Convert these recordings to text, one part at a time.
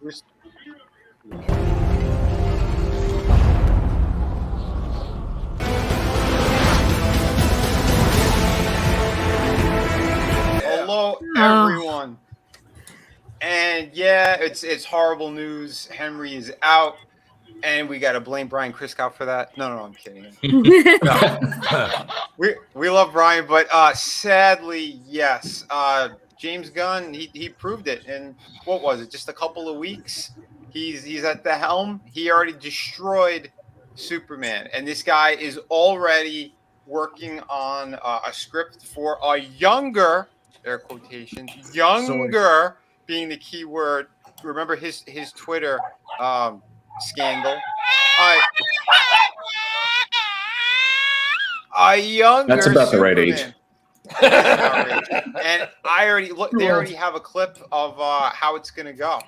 Hello, everyone. And yeah, it's horrible news. Henry is out, and we got to blame Brian Kriskow for that. No, I'm kidding. No. we love Brian, but sadly, yes. James Gunn, he proved it. And what was it? Just a couple of weeks. He's at the helm. He already destroyed Superman, and this guy is already working on a script for a younger, air quotations, younger being the key word. Remember his Twitter scandal. A younger. That's about Superman. the right age. And I already look. They already have a clip of how it's gonna go.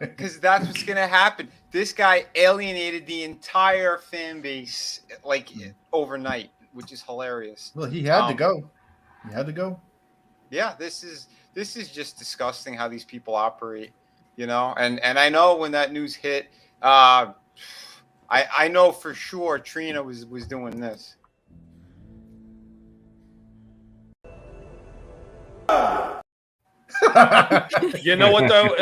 Because that's what's gonna happen. This guy alienated the entire fan base like overnight, which is hilarious. Well, he had to go. He had to go. Yeah, this is just disgusting how these people operate, you know. And I know when that news hit, I know for sure Trina was doing this. You know what, though?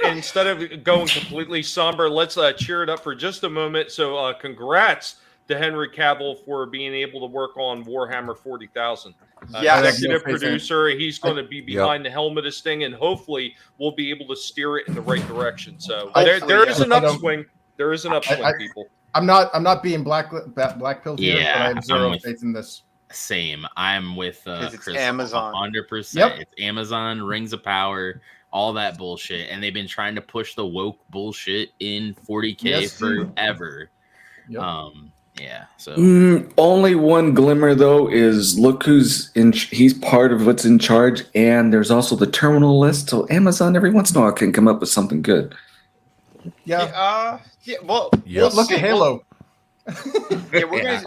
Instead of going completely somber, let's cheer it up for just a moment. So congrats to Henry Cavill for being able to work on Warhammer 40,000. Executive producer. He's going to be behind the helm of this thing, and hopefully we'll be able to steer it in the right direction. So there is an upswing. There is an upswing, people. I'm not being black pilled here, but I have zero faith in this. Same. I'm with Chris. Amazon. 100%. Yep. It's Amazon, Rings of Power, all that bullshit, and they've been trying to push the woke bullshit in 40K forever. Yep. Yeah. So only one glimmer though is look who's in. He's part of what's in charge, and there's also the terminal list. So Amazon every once in a while can come up with something good. Yeah. Well, look at Halo.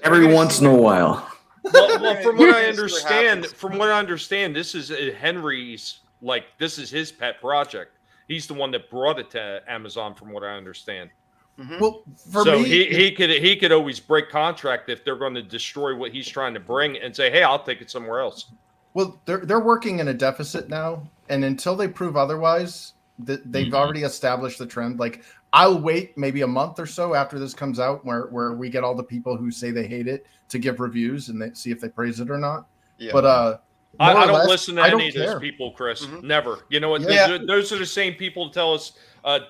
Every once in a while. Well, from what I understand, this is Henry's, this is his pet project. He's the one that brought it to Amazon, from what I understand. Mm-hmm. Well, he could always break contract if they're going to destroy what he's trying to bring and say, hey, I'll take it somewhere else. Well, they're working in a deficit now, and until they prove otherwise, they've already established the trend. Like, I'll wait maybe a month or so after this comes out, where we get all the people who say they hate it to give reviews and they see if they praise it or not. Yeah. But I don't listen to any of those people, Chris. Mm-hmm. Never. You know what? Yeah. Those are the same people who tell us,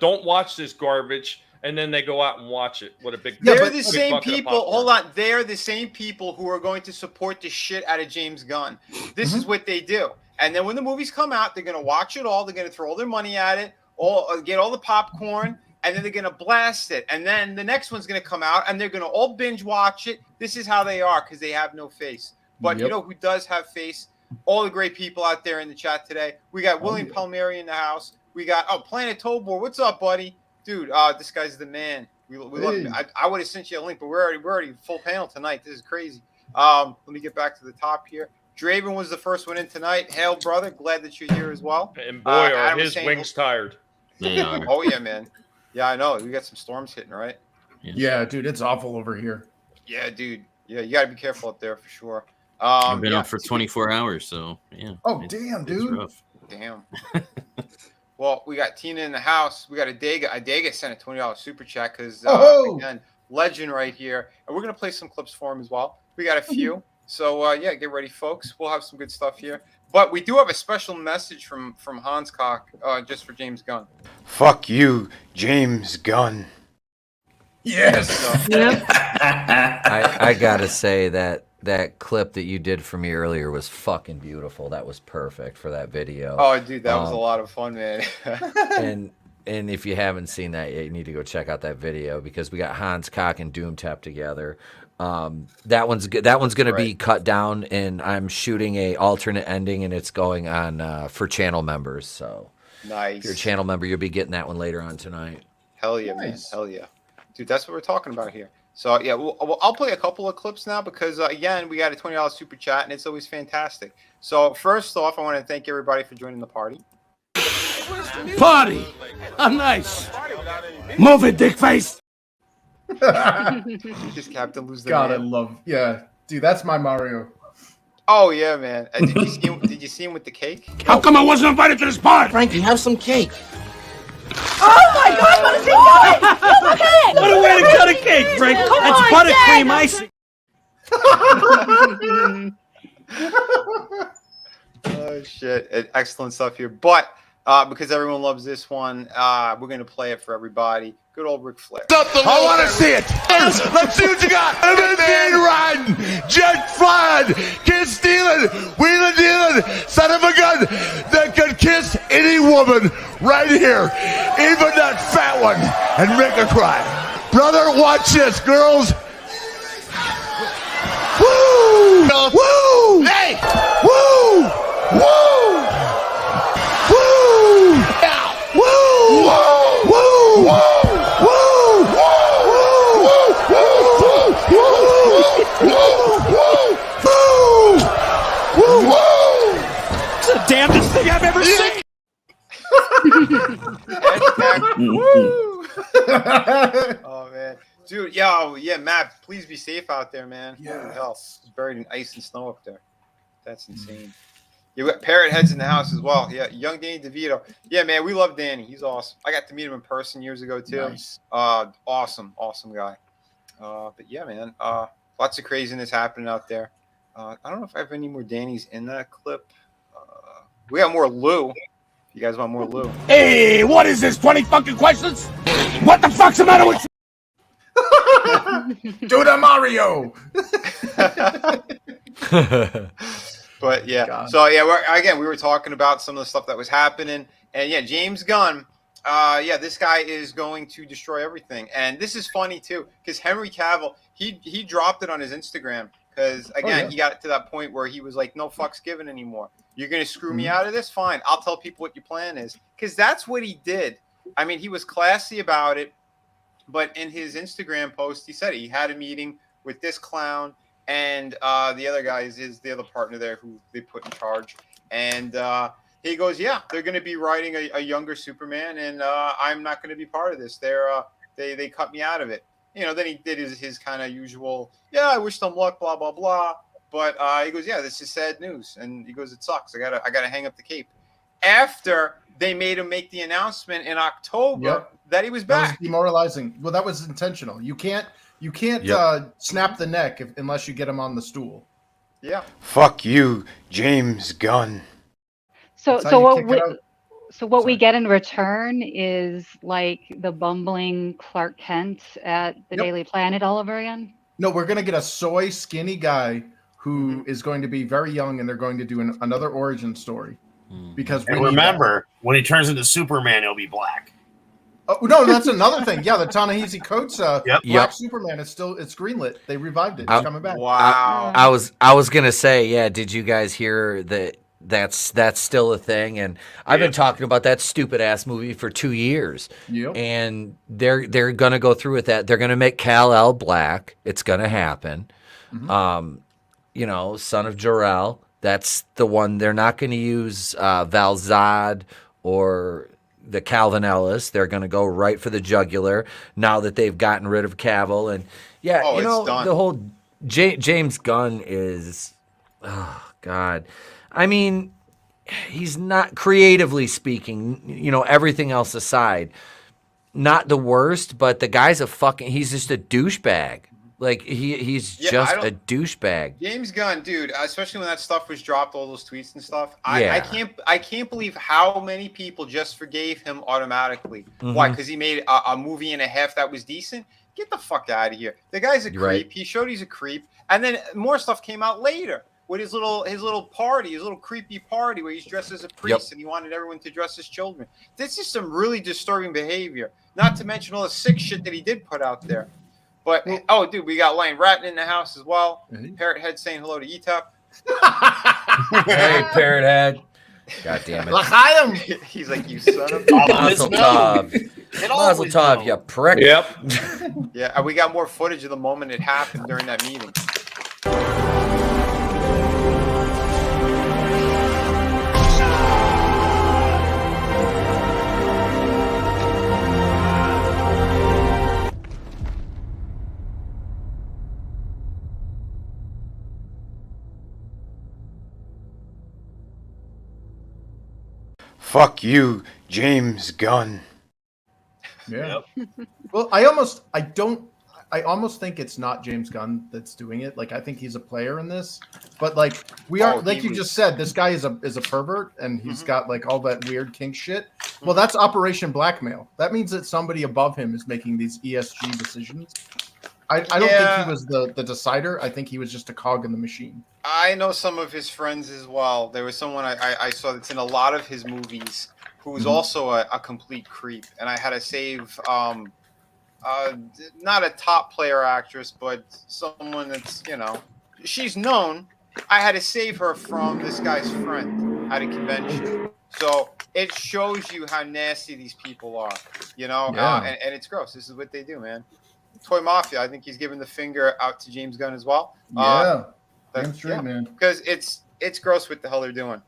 don't watch this garbage, and then they go out and watch it. What a big They're the same people. Hold on. They're the same people who are going to support the shit out of James Gunn. This is what they do. And then when the movies come out, they're going to watch it all. They're going to throw all their money at it, get all the popcorn, and then they're going to blast it. And then the next one's going to come out, and they're going to all binge watch it. This is how they are, because they have no face. But you know who does have face? All the great people out there in the chat today. We got William Palmieri in the house. We got Planet Tobor. What's up, buddy? Dude, this guy's the man. We love him. I would have sent you a link, but we're already full panel tonight. This is crazy. Let me get back to the top here. Draven was the first one in tonight. Hail, brother. Glad that you're here as well. And boy, are his wings tired. They are. Oh, yeah, man. Yeah, I know. We got some storms hitting, right? Yeah, dude, it's awful over here. Yeah, dude. Yeah, you got to be careful up there for sure. I've been up for 24 hours, so yeah. Oh, damn, dude. Damn. Well, we got Tina in the house. We got Adega. Adega sent a $20 super chat because, again, legend right here. And we're going to play some clips for him as well. We got a few. So, yeah, get ready, folks. We'll have some good stuff here. But we do have a special message from Hans Koch just for James Gunn. Fuck you, James Gunn. Yes. So, I got to say that clip that you did for me earlier was fucking beautiful. That was perfect for that video. Oh, dude, that was a lot of fun, man. and if you haven't seen that yet, you need to go check out that video because we got Hans Koch and Doomtap together. That one's going to be cut down, and I'm shooting a alternate ending, and it's going on for channel members. So nice. If you're a channel member, you'll be getting that one later on tonight. Hell yeah, man. Hell yeah. Dude, that's what we're talking about here. So yeah, I'll play a couple of clips now because again, we got a $20 super chat and it's always fantastic. So first off, I want to thank everybody for joining the party. Party! I'm nice. Move it, dick face. Just Captain lose their God, I man. love. Yeah, dude, that's my Mario. Oh yeah, man. Did you see him with the cake? How come I wasn't invited to this party? Frankie, have some cake. Oh my God, what is he doing? Look at it! What a way to cut a cake, Frank. Come That's on, buttercream icing. Oh shit! Excellent stuff here. But because everyone loves this one, we're gonna play it for everybody. Good old Ric Flair. I want to see it. Let's see what you got. Man riding, jet flying, kid stealing, wheeling dealing, son of a gun that could kiss any woman right here, even that fat one, and make her cry. Brother, watch this, girls. Woo! Woo! Hey! Woo! Woo! Woo! Woo! Woo! Woo! It's the damnedest thing I've ever seen. Oh man, dude, yeah, Matt, please be safe out there, man. Yeah, hell, it's buried in ice and snow up there. That's insane. You got Parrot Heads in the house as well. Yeah, young Danny DeVito. Yeah, man, we love Danny. He's awesome. I got to meet him in person years ago too. Nice. Awesome guy. But yeah, man, lots of craziness happening out there. I don't know if I have any more Dannys in that clip. We got more Lou. If you guys want more Lou. Hey, what is this? 20 fucking questions? What the fuck's the matter with you? Do the Mario. But yeah, God. so yeah, we were talking about some of the stuff that was happening, and yeah, James Gunn, this guy is going to destroy everything, and this is funny too because Henry Cavill, he dropped it on his Instagram because again, he got to that point where he was like, no fucks given anymore. You're gonna screw me out of this? Fine, I'll tell people what your plan is because that's what he did. I mean, he was classy about it, but in his Instagram post, he said he had a meeting with this clown. And the other guy is the other partner there who they put in charge. And he goes, yeah, they're going to be writing a younger Superman, and I'm not going to be part of this. They cut me out of it. Then he did his kind of usual, yeah, I wish them luck, blah, blah, blah. But he goes, yeah, this is sad news. And he goes, it sucks. I gotta hang up the cape. After they made him make the announcement in October that he was back. That was demoralizing. Well, that was intentional. You can't snap the neck unless you get him on the stool. Yeah. Fuck you, James Gunn. So what we get in return is like the bumbling Clark Kent at the Daily Planet all over again? No, we're going to get a soy skinny guy who is going to be very young, and they're going to do another origin story. Because remember, when he turns into Superman, he'll be black. Oh no, that's another thing. Yeah, the Ta-Nehisi Coates Black Superman it's greenlit. They revived it. It's coming back. Wow. I was gonna say, yeah. Did you guys hear that? That's still a thing, and I've been talking about that stupid ass movie for 2 years. Yep. And they're gonna go through with that. They're gonna make Kal-El black. It's gonna happen. Son of Jor-El. That's the one. They're not going to use Val Zod or the Calvin Ellis. They're going to go right for the jugular now that they've gotten rid of Cavill. And the whole James Gunn is, oh God. I mean, he's not, creatively speaking, everything else aside, not the worst, but the guy's he's just a douchebag. Like he's just a douchebag. James Gunn, dude, especially when that stuff was dropped, all those tweets and stuff. I can't believe how many people just forgave him automatically. Why? Because he made a movie and a half that was decent. Get the fuck out of here. The guy's a creep. Right. He showed he's a creep, and then more stuff came out later with his little party, his little creepy party where he's dressed as a priest and he wanted everyone to dress as children. This is some really disturbing behavior. Not to mention all the sick shit that he did put out there. But, dude, we got Lane Ratton in the house as well. Parrot Head saying hello to Etep. Hey, Parrot Head. God damn it. L'chaim! He's like, you son of Mazel tov. Mazel tov, you prick. Yep. Yeah, and we got more footage of the moment it happened during that meeting. Fuck you, James Gunn. Yeah. Well, I almost think it's not James Gunn that's doing it. Like, I think he's a player in this, but like you just said, this guy is a pervert, and he's got like all that weird kink shit. Well, that's Operation Blackmail. That means that somebody above him is making these ESG decisions. I don't think he was the decider. I think he was just a cog in the machine. I know some of his friends as well. There was someone I saw that's in a lot of his movies who was also a complete creep, and I had to save not a top player actress, but someone that's, she's known. I had to save her from this guy's friend at a convention. So it shows you how nasty these people are, and it's gross. This is what they do, man. Toy Mafia, I think he's giving the finger out to James Gunn as well. Damn straight, man. Because it's gross what the hell they're doing.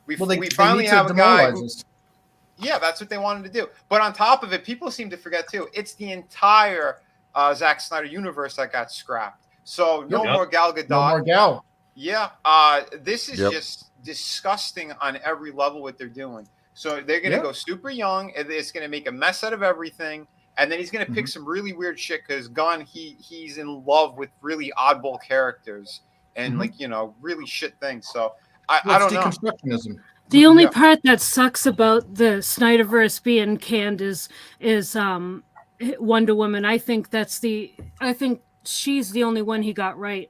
We finally have a guy. Yeah, that's what they wanted to do. But on top of it, people seem to forget too. It's the entire Zack Snyder universe that got scrapped. So no more Gal Gadot. No more Gal. Yeah, this is just disgusting on every level what they're doing. So they're going to go super young. It's going to make a mess out of everything. And then he's going to pick some really weird shit because Gunn, he's in love with really oddball characters and really shit things. So I don't know. Deconstructionism. The only part that sucks about the Snyderverse being canned is Wonder Woman. I think she's the only one he got right.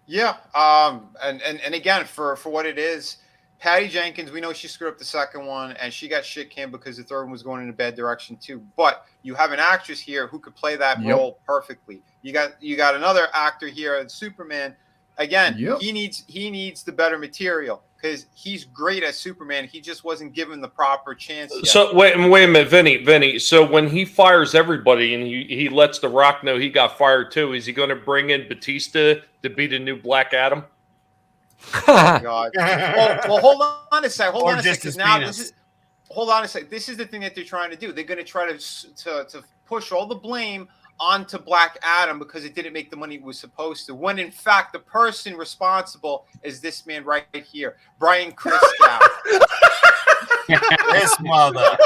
Yeah. And again, for what it is, Patty Jenkins, we know she screwed up the second one, and she got shit canned because the third one was going in a bad direction too. But you have an actress here who could play that role perfectly. You got another actor here, Superman. Again, he needs the better material because he's great as Superman. He just wasn't given the proper chance yet. So wait a minute, Vinny. So when he fires everybody and he lets The Rock know he got fired too, is he going to bring in Batista to be the new Black Adam? Oh, God. Well, hold on a sec. Hold on a sec. This is the thing that they're trying to do. They're going to try to push all the blame onto Black Adam because it didn't make the money it was supposed to. When in fact, the person responsible is this man right here, Brian Kristoff. This mother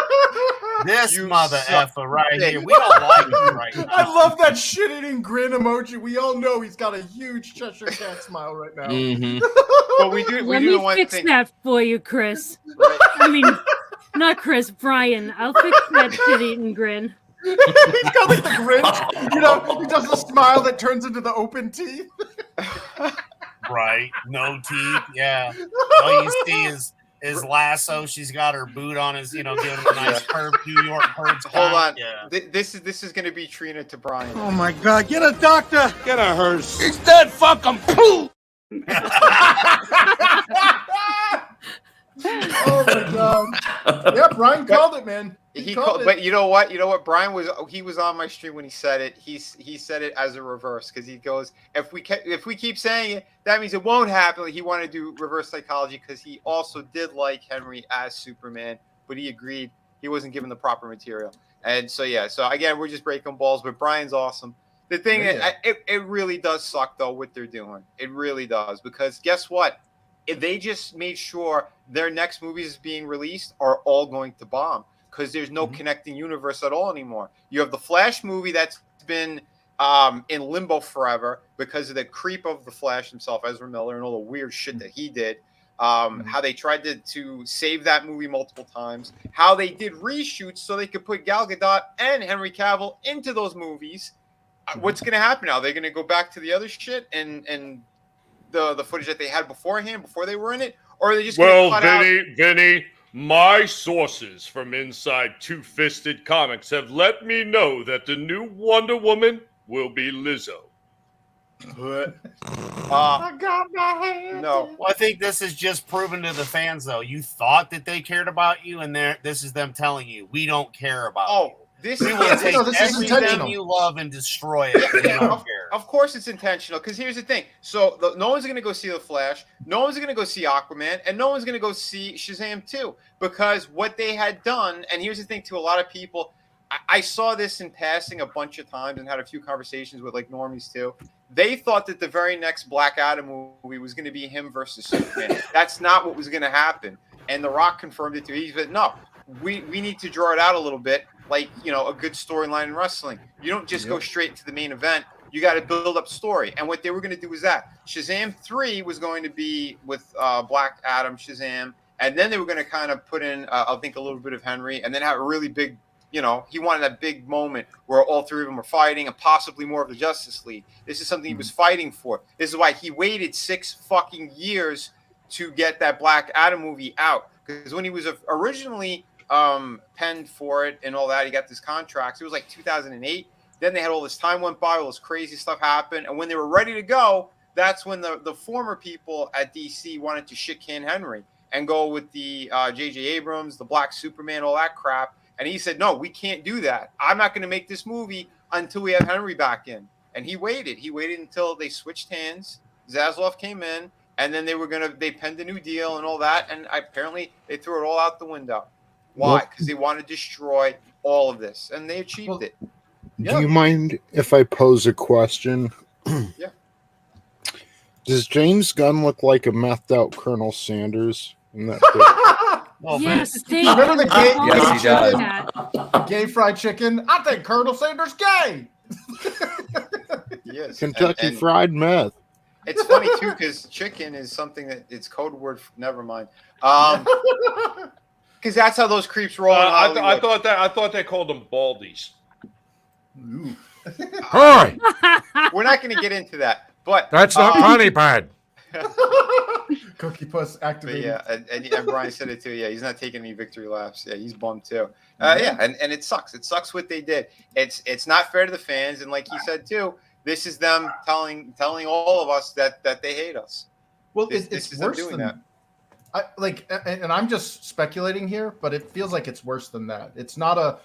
effer right here. We don't like you right now. I love that shit-eating grin emoji. We all know he's got a huge Cheshire Cat smile right now. But we do. Let me fix that for you, Chris. Right. I mean, not Chris, Brian. I'll fix that shit-eating grin. He's got like the Grinch. He does the smile that turns into the open teeth. Right. No teeth. Yeah. All you see is Lasso. She's got her boot on, giving him a nice curved New York curved. Hold on. Yeah. This is going to be Trina to Brian. Oh my God! Get a doctor. Get a hearse. It's that fucking poo. Oh my God! Yeah, Brian called it, man. He called it. But you know what? Brian was on my stream when he said it. He said it as a reverse because he goes, if we keep saying it, that means it won't happen. He wanted to do reverse psychology because he also did like Henry as Superman, but he agreed he wasn't given the proper material. And so so again, we're just breaking balls, but Brian's awesome. The thing is, it really does suck though what they're doing. It really does because guess what? If they just made sure their next movies being released are all going to bomb. Because there's no connecting universe at all anymore. You have the Flash movie that's been in limbo forever because of the creep of the Flash himself, Ezra Miller, and all the weird shit that he did. How they tried to save that movie multiple times. How they did reshoots so they could put Gal Gadot and Henry Cavill into those movies. What's going to happen now? They're going to go back to the other shit and the footage that they had beforehand, before they were in it? Or are they just going to cut out? Vinny, my sources from inside Two-Fisted Comics have let me know that the new Wonder Woman will be Lizzo. I got my hand. No. Well, I think this is just proven to the fans, though. You thought that they cared about you, and this is them telling you, we don't care about you. This we will take everything you love and destroy it. We don't care. Of course it's intentional, because here's the thing. So no one's going to go see The Flash, no one's going to go see Aquaman, and no one's going to go see Shazam 2, because what they had done, and here's the thing to a lot of people, I saw this in passing a bunch of times and had a few conversations with like normies too. They thought that the very next Black Adam movie was going to be him versus Superman. That's not what was going to happen. And The Rock confirmed it too. He said, no, we need to draw it out a little bit, like, you know, a good storyline in wrestling. You don't just go straight to the main event. You got to build up story. And what they were going to do was that Shazam 3 was going to be with Black Adam, Shazam. And then they were going to kind of put in, I think, a little bit of Henry, and then have a really big, you know, he wanted that big moment where all three of them were fighting, and possibly more of the Justice League. This is something he was fighting for. This is why he waited 6 fucking years to get that Black Adam movie out. Because when he was originally penned for it and all that, he got this contract. It was like 2008. Then they had all this time went by, all this crazy stuff happened. And when they were ready to go, that's when the former people at DC wanted to shit can Henry and go with the J.J. Abrams, the Black Superman, all that crap. And he said, no, we can't do that. I'm not going to make this movie until we have Henry back in. And he waited. He waited until they switched hands. Zaslav came in, and then they penned a new deal and all that. And apparently they threw it all out the window. Why? Because they want to destroy all of this. And they achieved it. Do you mind if I pose a question? Yeah. Does James Gunn look like a methed out Colonel Sanders in that Yes, they remember the gay, Yes, he does. gay fried chicken? I think Colonel Sanders gay. Yes. Kentucky Fried Meth? It's funny too, because chicken is something that it's code word. Never mind. Because that's how those creeps roll. I thought they called them baldies. Hi. We're not going to get into that, but That's not honey pad. Cookie Puss activated. Yeah, and Brian said it too. Yeah, he's not taking any victory laps. Yeah, he's bummed too. Yeah, and it sucks. It sucks what they did. It's not fair to the fans, and like he said too, this is them telling all of us that they hate us. Well, this it's is worse them doing than that. And I'm just speculating here, but it feels like it's worse than that. It's not a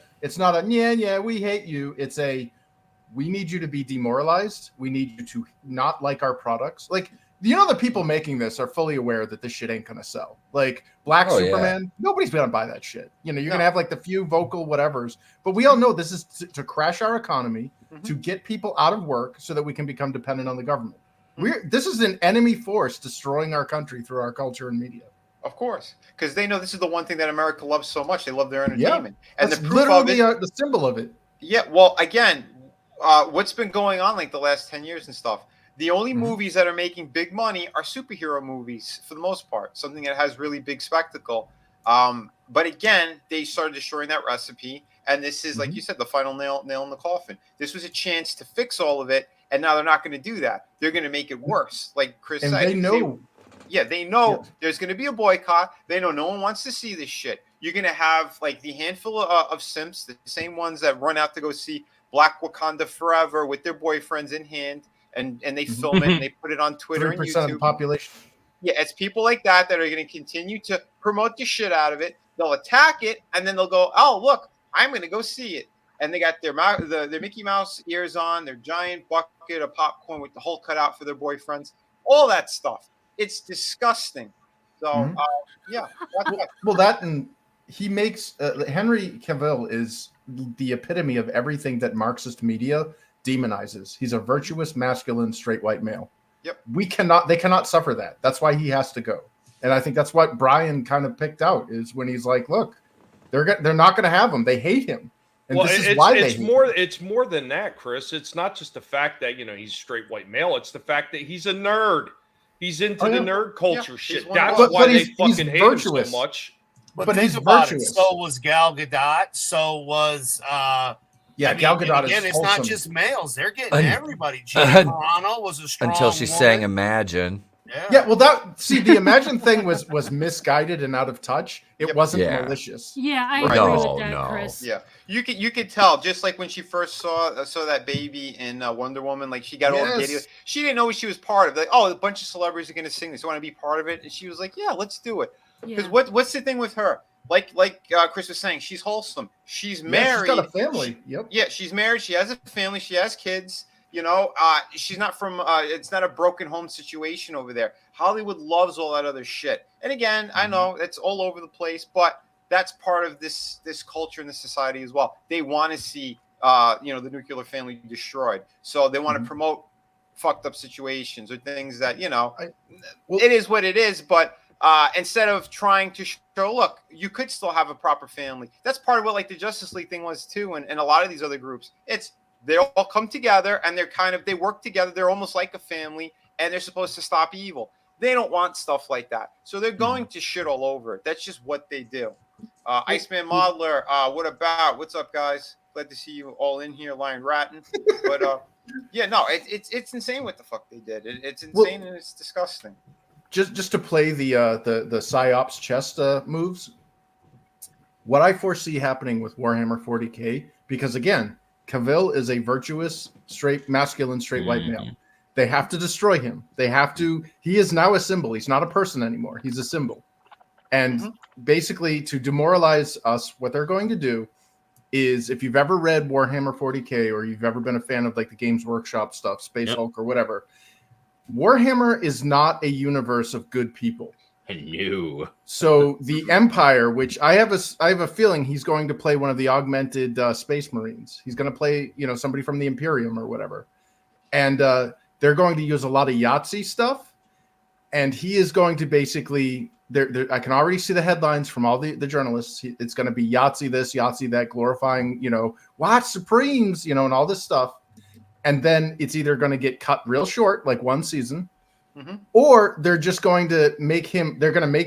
yeah, we hate you. It's we need you to be demoralized. We need you to not like our products. Like, you know, the people making this are fully aware that this shit ain't gonna sell. Like Black Superman, nobody's gonna buy that shit. You know, you're gonna have like the few vocal whatevers, but we all know this is to crash our economy, to get people out of work so that we can become dependent on the government. This is an enemy force destroying our country through our culture and media. Of course, because they know this is the one thing that America loves so much. They love their entertainment, and that's literally the symbol of it. Yeah, well, again, what's been going on like the last 10 years and stuff. The only movies that are making big money are superhero movies for the most part, something that has really big spectacle. But again, they started destroying that recipe. And this is, like you said, the final nail in the coffin. This was a chance to fix all of it. And now they're not going to do that. They're going to make it worse. Like Chris said. They know. They know there's going to be a boycott. They know no one wants to see this shit. You're going to have like the handful of simps, the same ones that run out to go see Black Wakanda Forever with their boyfriends in hand. And they film it and they put it on Twitter and YouTube. 3% of the population. Yeah, it's people like that are going to continue to promote the shit out of it. They'll attack it, and then they'll go, "Oh, look, I'm going to go see it." And they got their Mickey Mouse ears on, their giant bucket of popcorn with the hole cut out for their boyfriends, all that stuff. It's disgusting. So, well, that and he makes Henry Cavill is the epitome of everything that Marxist media demonizes. He's a virtuous, masculine, straight white male. Yep. They cannot suffer that. That's why he has to go. And I think that's what Brian kind of picked out is when he's like, look, they're not going to have him. They hate him. And well, this is why it's more than that, Chris. It's not just the fact that, he's straight white male. It's the fact that he's a nerd. He's into the nerd culture shit. That's why they fucking hate him so much. But he's virtuous. So was Gal Gadot. So was Gal Gadot again, is it's wholesome. not just males. They're getting everybody. Gina Carano was a strong until she woman. sang Imagine. Yeah, well, the Imagine thing was misguided and out of touch. It wasn't malicious. Yeah, I Right. agree with that, Chris. Yeah, you could tell, just like when she first saw that baby in Wonder Woman, like she got all giddy. She didn't know what she was part of. Like, oh, a bunch of celebrities are going to sing this. You want to be part of it? And she was like, yeah, let's do it. Because what's the thing with her? Like Chris was saying, she's wholesome. She's married. She's got a family. Yep. Yeah, she's married. She has a family. She has kids. You know, she's not from. It's not a broken home situation over there. Hollywood loves all that other shit. And again, I know it's all over the place, but that's part of this culture in this society as well. They want to see, the nuclear family destroyed. So they want to promote fucked up situations or things that it is what it is. But instead of trying to show, look, you could still have a proper family. That's part of what like the Justice League thing was too, and a lot of these other groups. They all come together and they work together. They're almost like a family, and they're supposed to stop evil. They don't want stuff like that, so they're going to shit all over it. That's just what they do. Iceman Modeler, what's up, guys? Glad to see you all in here, lying ratting. But it's insane what the fuck they did. It's insane and it's disgusting. Just to play the psyops chess moves, what I foresee happening with Warhammer 40K, because again, Cavill is a virtuous, masculine, straight white male. They have to destroy him. He is now a symbol. He's not a person anymore. He's a symbol. And basically, to demoralize us, what they're going to do is, if you've ever read Warhammer 40K or you've ever been a fan of like the Games Workshop stuff, Space Hulk or whatever, Warhammer is not a universe of good people. I knew. So the Empire, which I have a feeling he's going to play one of the augmented Space Marines. He's going to play, somebody from the Imperium or whatever. And they're going to use a lot of Yahtzee stuff. And he is going to basically, I can already see the headlines from all the journalists. It's going to be Yahtzee this, Yahtzee that, glorifying, watch Supremes, and all this stuff. And then it's either going to get cut real short, like one season, or they're just going to make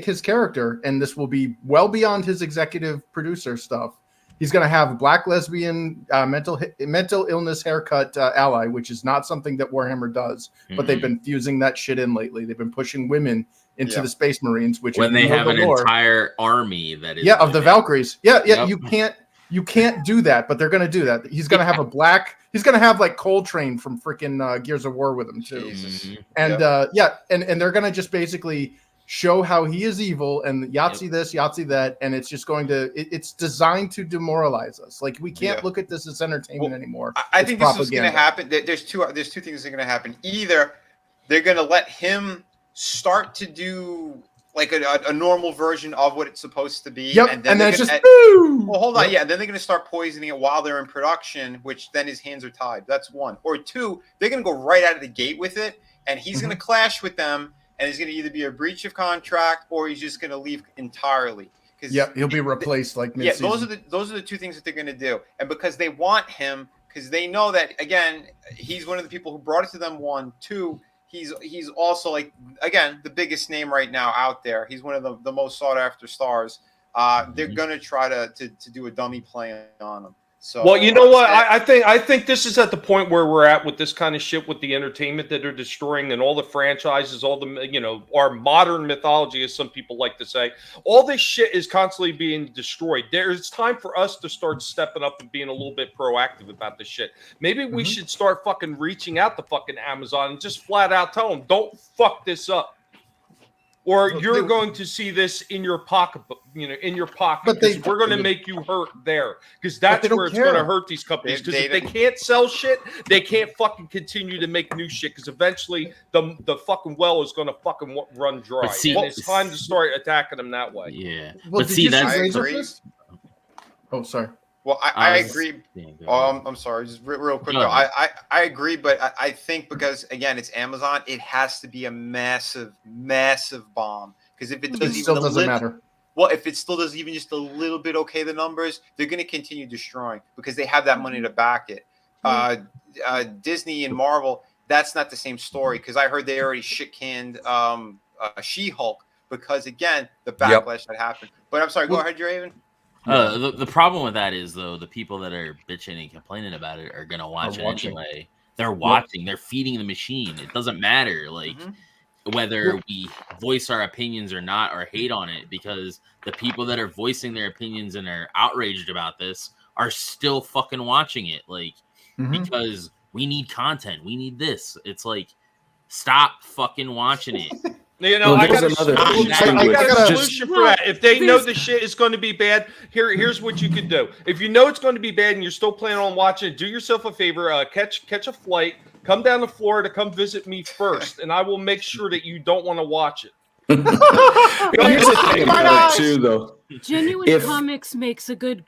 his character, and this will be well beyond his executive producer stuff. He's going to have a black lesbian mental illness haircut ally, which is not something that Warhammer does, but they've been fusing that shit in lately. They've been pushing women into the Space Marines, which when they have an entire army that is of the Valkyries. You can't do that, but they're going to do that. He's going to have he's going to have like Coltrane from freaking Gears of War with him too. And and they're going to just basically show how he is evil and Yahtzee this, Yahtzee that, and it's just going to it's designed to demoralize us. Like, we can't look at this as entertainment anymore. I think this is going to happen. There's two things that are going to happen. Either they're going to let him start to do like a normal version of what it's supposed to be. And then it's just hold on. Yeah. And then they're going to start poisoning it while they're in production, which then his hands are tied. That's one. Or two, they're going to go right out of the gate with it, and he's going to clash with them, and it's going to either be a breach of contract or he's just going to leave entirely. He'll be replaced like mid-season. Yeah, those are the two things that they're going to do. And because they want him, because they know that, again, he's one of the people who brought it to them, one. Two, he's also, like, again, the biggest name right now out there. He's one of the most sought after stars. They're gonna try to do a dummy play on him. So, well, you know what? I think this is at the point where we're at with this kind of shit, with the entertainment that they're destroying and all the franchises, all the our modern mythology, as some people like to say. All this shit is constantly being destroyed. There's time for us to start stepping up and being a little bit proactive about this shit. Maybe we should start fucking reaching out to fucking Amazon and just flat out tell them, don't fuck this up. Or you're going to see this in your pocketbook, in your pocket. Because we're going to make you hurt there. Because that's where it's going to hurt these companies. Because if they can't sell shit, they can't fucking continue to make new shit. Because eventually the fucking well is going to fucking run dry. And it's time to start attacking them that way. Yeah. Well, but see, that's... I agree. Oh, sorry. Well, I agree. I'm sorry, just real quick. No. I agree, but I think because, again, it's Amazon, it has to be a massive, massive bomb. Because if it doesn't matter. Well, if it still does even just a little bit okay the numbers, they're going to continue destroying because they have that money to back it. Disney and Marvel, that's not the same story, because I heard they already shit-canned She-Hulk because, again, the backlash that happened. But I'm sorry, go ahead, Raven. The problem with that is, though, the people that are bitching and complaining about it are going to watch it anyway. They're watching. They're feeding the machine. It doesn't matter. Like, whether we voice our opinions or not, or hate on it, because the people that are voicing their opinions and are outraged about this are still fucking watching it. Like, because we need content. We need this. It's like, stop fucking watching it. You know, I got a solution for that. If they know the shit is going to be bad, here's what you could do. If you know it's going to be bad and you're still planning on watching it, do yourself a favor, catch a flight, come down to Florida, come visit me first, and I will make sure that you don't want to watch it. Here's the thing about it too, though. Genuine Comics makes a good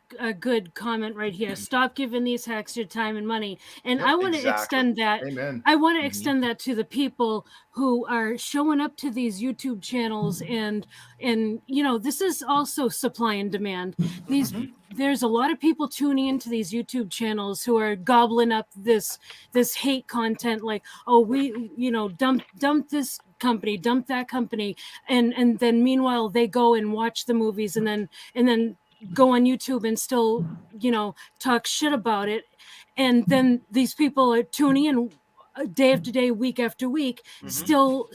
comment right here. Stop giving these hacks your time and money. And I want to extend that. Amen. I want to extend that to the people who are showing up to these YouTube channels, and you know, this is also supply and demand. There's a lot of people tuning into these YouTube channels who are gobbling up this hate content, like, oh, we, you know, dump this company, dump that company, and then meanwhile they go and watch the movies and then go on YouTube and still, you know, talk shit about it, and then these people are tuning in day after day, week after week, still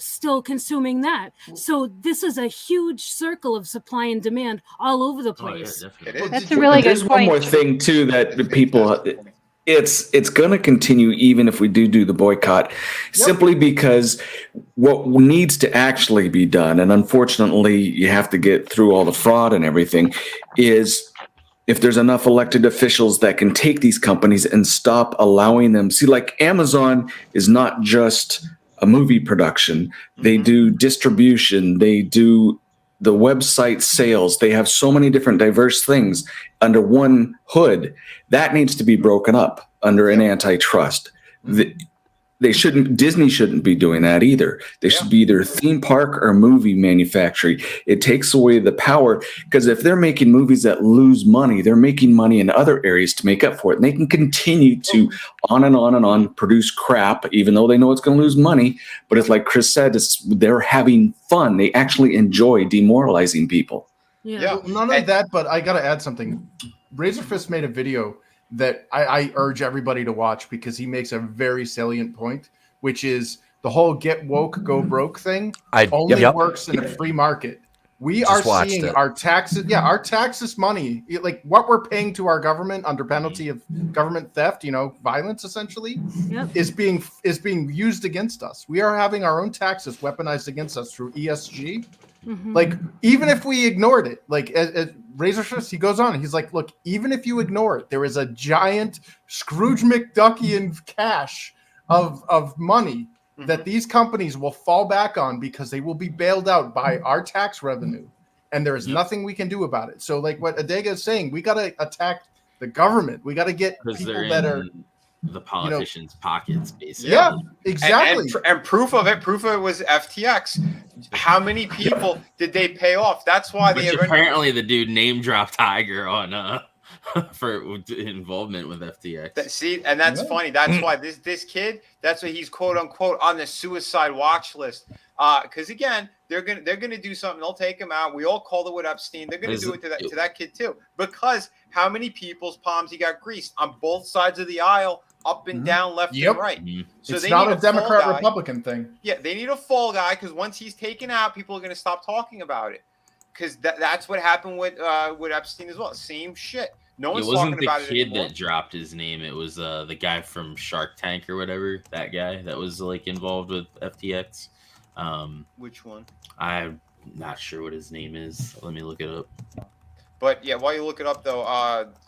consuming that. So this is a huge circle of supply and demand all over the place. That's a really good There's one point. more thing too that people. It's going to continue even if we do the boycott, simply because what needs to actually be done, and unfortunately you have to get through all the fraud and everything, is if there's enough elected officials that can take these companies and stop allowing them. See, like Amazon is not just a movie production. They do distribution. They do the website sales. They have so many different diverse things under one hood. That needs to be broken up under an antitrust. Disney shouldn't be doing that either. They should be either theme park or movie manufacturing. It takes away the power, because if they're making movies that lose money, they're making money in other areas to make up for it. And they can continue to on and on produce crap, even though they know it's going to lose money. But it's like Chris said, they're having fun. They actually enjoy demoralizing people. Yeah. Not only that, but I got to add something. Razorfist made a video that I urge everybody to watch, because he makes a very salient point, which is the whole get woke, go broke thing only works in a free market. We are seeing our taxes. Yeah, our taxes money, like what we're paying to our government under penalty of government theft, you know, violence essentially, is being used against us. We are having our own taxes weaponized against us through ESG. Like, even if we ignored it, like as Razorfist, he goes on and he's like, look, even if you ignore it, there is a giant Scrooge McDuckian cache of money that these companies will fall back on, because they will be bailed out by our tax revenue, and there is nothing we can do about it. So like what Adega is saying, we got to attack the government. We got to get people that are the politicians' pockets, basically. Yeah, exactly. And proof of it was FTX. How many people did they pay off? That's why apparently the dude name dropped Tiger on for involvement with FTX. And that's funny. That's why this kid, that's why he's quote unquote on the suicide watch list. Because again, they're gonna do something. They'll take him out. We all called it with Epstein. They're gonna do it to that kid too. Because how many people's palms he got greased on both sides of the aisle, up and down, left and right. So it's not a Democrat Republican thing. Yeah, they need a fall guy, because once he's taken out, people are gonna stop talking about it. Because that's what happened with Epstein as well. Same shit. No one's talking about it anymore. It wasn't the kid that dropped his name. It was the guy from Shark Tank or whatever. That guy that was like involved with FTX. Which one? I'm not sure what his name is. Let me look it up. But yeah, while you look it up though,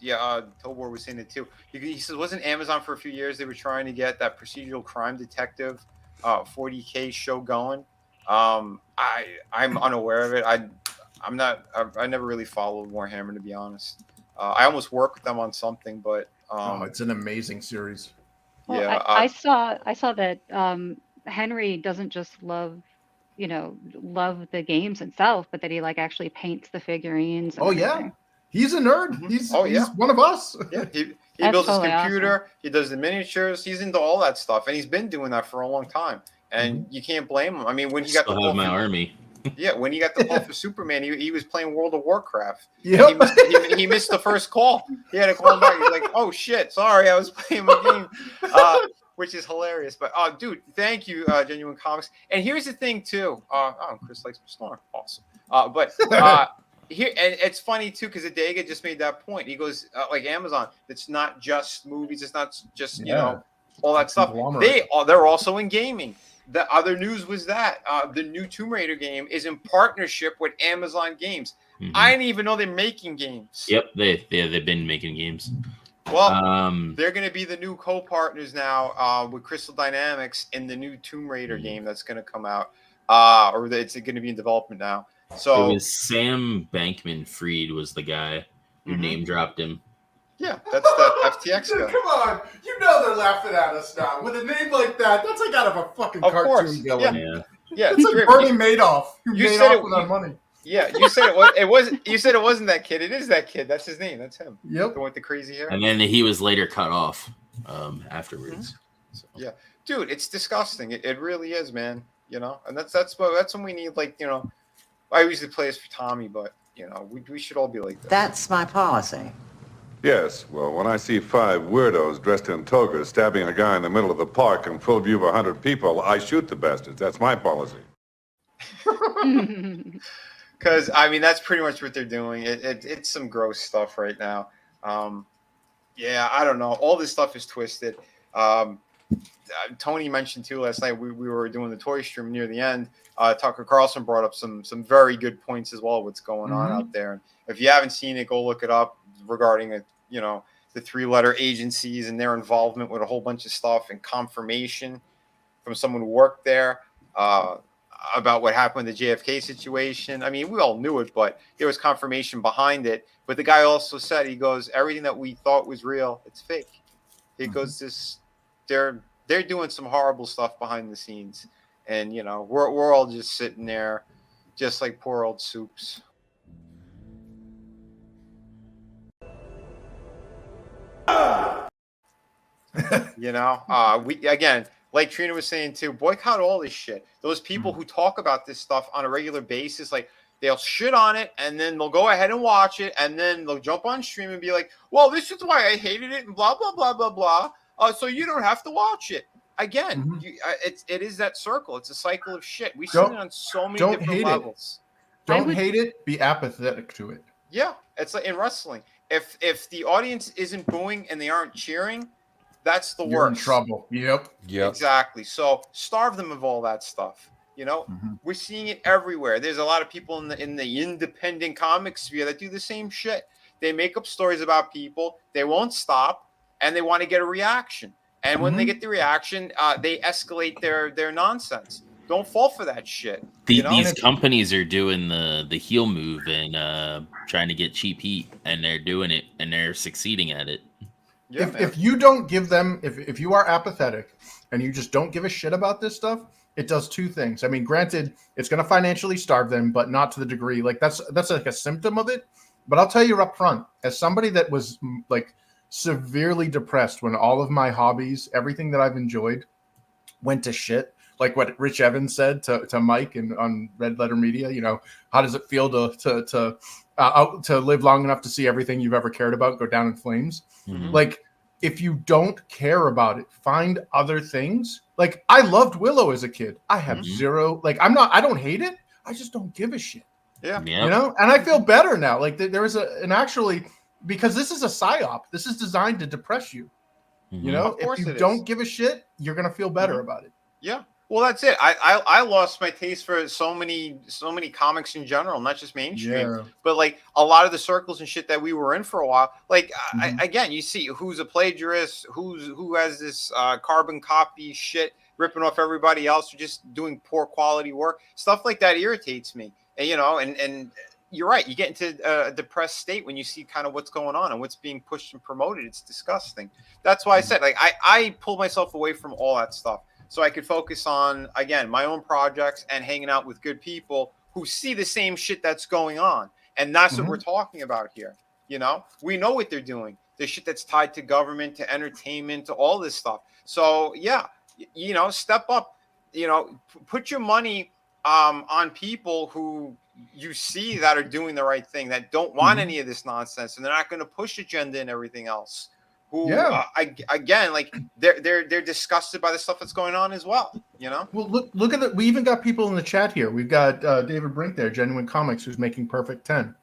Tobor was saying it too. He says, wasn't Amazon for a few years, they were trying to get that procedural crime detective 40K show going. I'm unaware of it. I never really followed Warhammer, to be honest. I almost worked with them on something, but it's an amazing series. Well, yeah, I saw that Henry doesn't just love the games itself, but that he like actually paints the figurines. And everything. He's a nerd. He's one of us. Yeah, he builds his computer. Awesome. He does the miniatures. He's into all that stuff, and he's been doing that for a long time. And you can't blame him. I mean, when he got my army. Yeah, when he got the call for Superman, he was playing World of Warcraft. Yeah, he missed the first call. He had to call him back. He's like, "Oh shit, sorry, I was playing my game." which is hilarious. But dude, thank you, Genuine Comics. And here's the thing too. Chris likes Storm, awesome. Here, and it's funny too because Adega just made that point. He goes like Amazon. It's not just movies. It's not just you know all that stuff. They're also in gaming. The other news was that the new Tomb Raider game is in partnership with Amazon Games. Mhm. I didn't even know they're making games. Yep, they've been making games. Well, they're going to be the new co-partners now with Crystal Dynamics in the new Tomb Raider game that's going to come out, or it's going to be in development now. So it was Sam Bankman-Fried was the guy who name dropped him. Yeah, that's the FTX guy. Come on, you know they're laughing at us now with a name like that. That's like out of a fucking cartoon villain. Yeah, it's like Bernie Madoff. You said it with our money. Yeah, you said it wasn't. You said it wasn't that kid. It is that kid. That's his name. That's him. Yep. The one with the crazy hair. And then he was later cut off afterwards. So. Yeah, dude, it's disgusting. It really is, man. You know, and that's when we need, like, you know, I usually play this for Tommy, but you know, we should all be like that. That's my policy. Yes, well, when I see 5 weirdos dressed in togas stabbing a guy in the middle of the park in full view of 100 people, I shoot the bastards. That's my policy. Because, I mean, that's pretty much what they're doing. It's some gross stuff right now. Yeah, I don't know. All this stuff is twisted. Tony mentioned, too, last night, we were doing the toy stream near the end. Tucker Carlson brought up some very good points as well, what's going on out there. And if you haven't seen it, go look it up regarding it, you know, the 3-letter agencies and their involvement with a whole bunch of stuff and confirmation from someone who worked there about what happened with the JFK situation. I mean, we all knew it, but there was confirmation behind it. But the guy also said, he goes, everything that we thought was real, it's fake. He goes, they're doing some horrible stuff behind the scenes. And, you know, we're all just sitting there just like poor old Soups. You know, we, again, like Trina was saying too, boycott all this shit. Those people who talk about this stuff on a regular basis, like, they'll shit on it and then they'll go ahead and watch it and then they'll jump on stream and be like, well, this is why I hated it and blah, blah, blah, blah, blah. So you don't have to watch it. Again, it is that circle. It's a cycle of shit. We see it on so many different levels. Don't hate it. Be apathetic to it. Yeah, it's like in wrestling. If the audience isn't booing and they aren't cheering, that's the You're in worst. trouble. Yep. Exactly. So starve them of all that stuff. You know, we're seeing it everywhere. There's a lot of people in the independent comic sphere that do the same shit. They make up stories about people. They won't stop, and they want to get a reaction. And when they get the reaction, they escalate their nonsense. Don't fall for that shit. These companies are doing the heel move and trying to get cheap heat, and they're doing it, and they're succeeding at it. Yeah, if you don't give them, if you are apathetic and you just don't give a shit about this stuff, it does 2 things. I mean, granted, it's going to financially starve them, but not to the degree, like that's like a symptom of it. But I'll tell you up front, as somebody that was like severely depressed when all of my hobbies, everything that I've enjoyed, went to shit. Like what Rich Evans said to Mike and on Red Letter Media, you know, how does it feel to live long enough to see everything you've ever cared about go down in flames? Like, if you don't care about it, find other things. Like, I loved Willow as a kid. I have zero, like, I don't hate it. I just don't give a shit. Yeah. You know, and I feel better now. Like there was actually, because this is a psyop. This is designed to depress you. You know, if you don't give a shit, you're going to feel better about it. Yeah. Well, that's it. I lost my taste for so many comics in general, not just mainstream, but like a lot of the circles and shit that we were in for a while. Like again, you see who's a plagiarist, who has this carbon copy shit, ripping off everybody else, or just doing poor quality work. Stuff like that irritates me. And, you know, and you're right. You get into a depressed state when you see kind of what's going on and what's being pushed and promoted. It's disgusting. That's why I said, like, I pulled myself away from all that stuff, so I could focus on, again, my own projects and hanging out with good people who see the same shit that's going on. And that's what we're talking about here. You know, we know what they're doing. The shit that's tied to government, to entertainment, to all this stuff. So, yeah, you know, step up, you know, put your money on people who you see that are doing the right thing, that don't want any of this nonsense, and they're not going to push agenda and everything else. who again, like they're disgusted by the stuff that's going on as well. You know. Well, look at it. We even got people in the chat here. We've got David Brink there, Genuine Comics, who's making Perfect 10.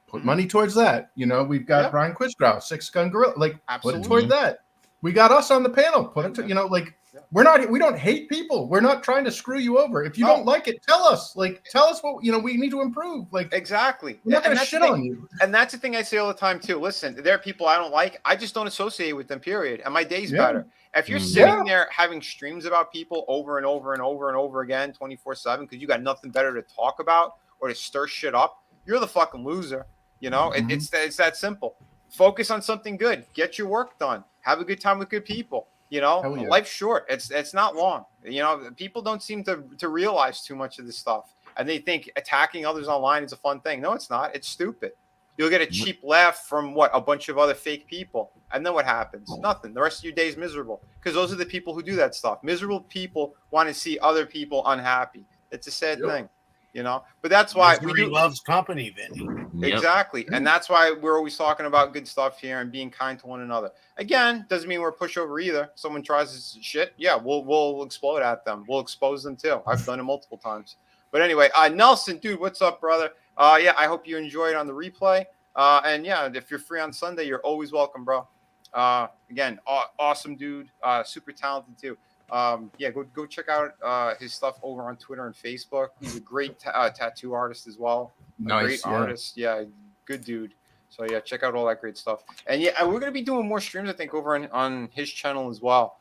Put money towards that. You know, we've got Brian Quisgrau, Six Gun Gorilla. Like, put it toward that. We got us on the panel. Put it to, you know, like, we don't hate people. We're not trying to screw you over. If you don't like it, tell us. Like, tell us what, you know, we need to improve. Like, exactly. We're not going to shit on you. And that's the thing I say all the time too. Listen, there are people I don't like. I just don't associate with them, period. And my day's better. If you're sitting there having streams about people over and over and over and over again, 24/7, because you got nothing better to talk about or to stir shit up, you're the fucking loser. You know, it's that simple. Focus on something good. Get your work done. Have a good time with good people. You know, life's short. It's not long. You know, people don't seem to realize too much of this stuff, and they think attacking others online is a fun thing. No, it's not. It's stupid. You'll get a cheap laugh from a bunch of other fake people, and then what happens? Nothing. The rest of your day is miserable because those are the people who do that stuff. Miserable people want to see other people unhappy. It's a sad thing. You know, but that's why Misery loves company, Vinny. Exactly. And that's why we're always talking about good stuff here and being kind to one another. Again, doesn't mean we're a pushover either. Someone tries this shit, we'll explode at them. We'll expose them too. I've done it multiple times. But anyway, Nelson, dude, what's up, brother? I hope you enjoyed on the replay. And if you're free on Sunday, you're always welcome, bro. Again, awesome dude, super talented too. Go check out his stuff over on Twitter and Facebook. He's a great tattoo artist as well. Great artist. Good dude. So check out all that great stuff. And we're gonna be doing more streams, I think, over on his channel as well.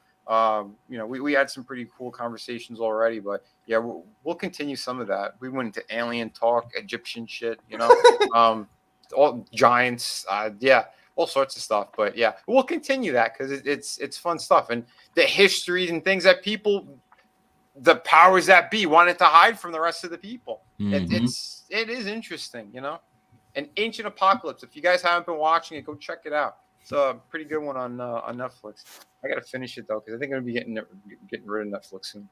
We had some pretty cool conversations already, but we'll continue some of that. We went into alien talk, Egyptian shit, all giants, all sorts of stuff. But we'll continue that because it's fun stuff, and the histories and things that the powers that be wanted to hide from the rest of the people. It is interesting, An Ancient Apocalypse. If you guys haven't been watching it, go check it out. It's a pretty good one on Netflix. I gotta finish it though because I think I'm gonna be getting rid of Netflix soon.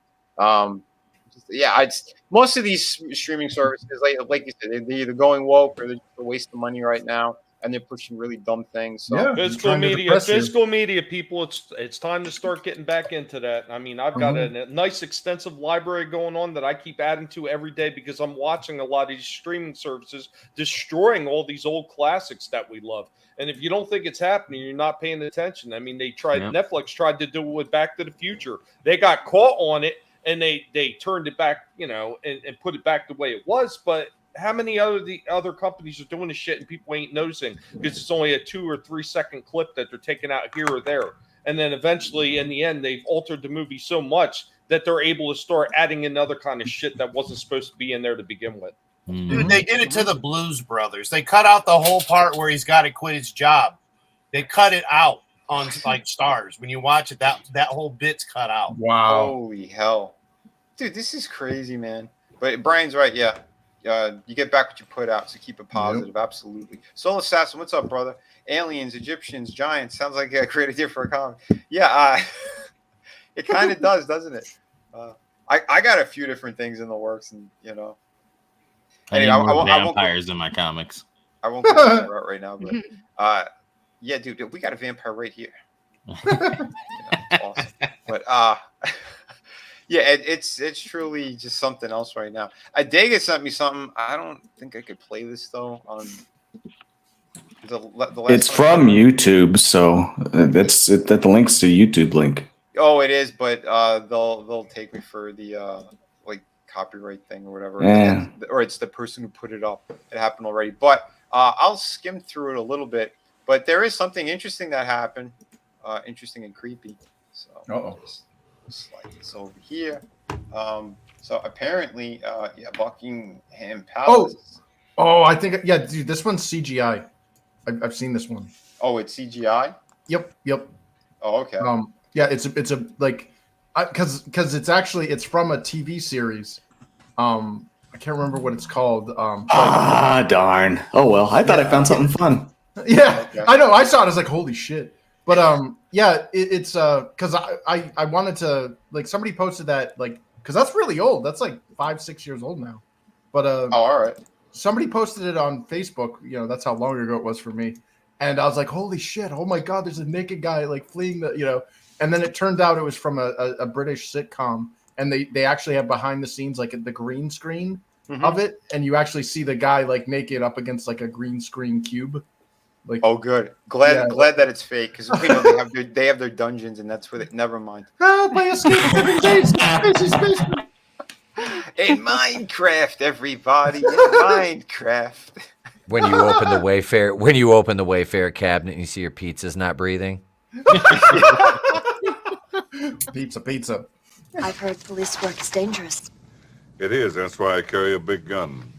Most of these streaming services, like you said, they're either going woke or they're just a waste of money right now, and they're pushing really dumb things. So. Physical media, people. It's time to start getting back into that. I mean, I've got a nice extensive library going on that I keep adding to every day because I'm watching a lot of these streaming services destroying all these old classics that we love. And if you don't think it's happening, you're not paying attention. I mean, Netflix tried to do it with Back to the Future. They got caught on it. And they turned it back, and put it back the way it was. But how many other companies are doing this shit and people ain't noticing because it's only a 2 or 3 second clip that they're taking out here or there. And then eventually, in the end, they've altered the movie so much that they're able to start adding in other kind of shit that wasn't supposed to be in there to begin with. Dude, they did it to the Blues Brothers. They cut out the whole part where he's got to quit his job. They cut it out. On like Stars, when you watch it, that whole bit's cut out. Wow! Holy hell, dude, this is crazy, man. But Brian's right. You get back what you put out, so keep it positive. Absolutely. Soul Assassin, what's up, brother? Aliens, Egyptians, giants. Sounds like a great idea for a comic. It kind of does, doesn't it? I got a few different things in the works, and I need more vampires in my comics. I won't go that route right now, but. Yeah, dude, we got a vampire right here. Awesome. But it's truly just something else right now. Adega sent me something. I don't think I could play this though. The last it's from YouTube, so the link's to YouTube link. Oh, it is, but they'll take me for the copyright thing or whatever. Yeah. Or it's the person who put it up. It happened already, but I'll skim through it a little bit. But there is something interesting that happened, interesting and creepy. So just slide this over here. So apparently, Buckingham Palace. Oh, I think dude, this one's CGI. I've seen this one. Oh, it's CGI. Yep. Oh, okay. It's a because it's from a TV series. I can't remember what it's called. Darn. Oh well, I thought I found something fun. Yeah, okay. I know. I saw it. I was like, holy shit. But it's because I wanted to somebody posted that because that's really old. That's 5-6 years old now. But all right. Somebody posted it on Facebook. That's how long ago it was for me. And I was like, holy shit, oh my God, there's a naked guy like fleeing the, you know, and then it turned out it was from a British sitcom. And they actually have behind the scenes, like the green screen of it. And you actually see the guy like naked up against like a green screen cube. Like, oh, good. Glad that it's fake because we know they have their dungeons and that's where they, never mind. Help, I escaped from space. In Minecraft, everybody. In Minecraft. When you open the Wayfair cabinet and you see your pizza's not breathing. Pizza. I've heard police work is dangerous. It is. That's why I carry a big gun.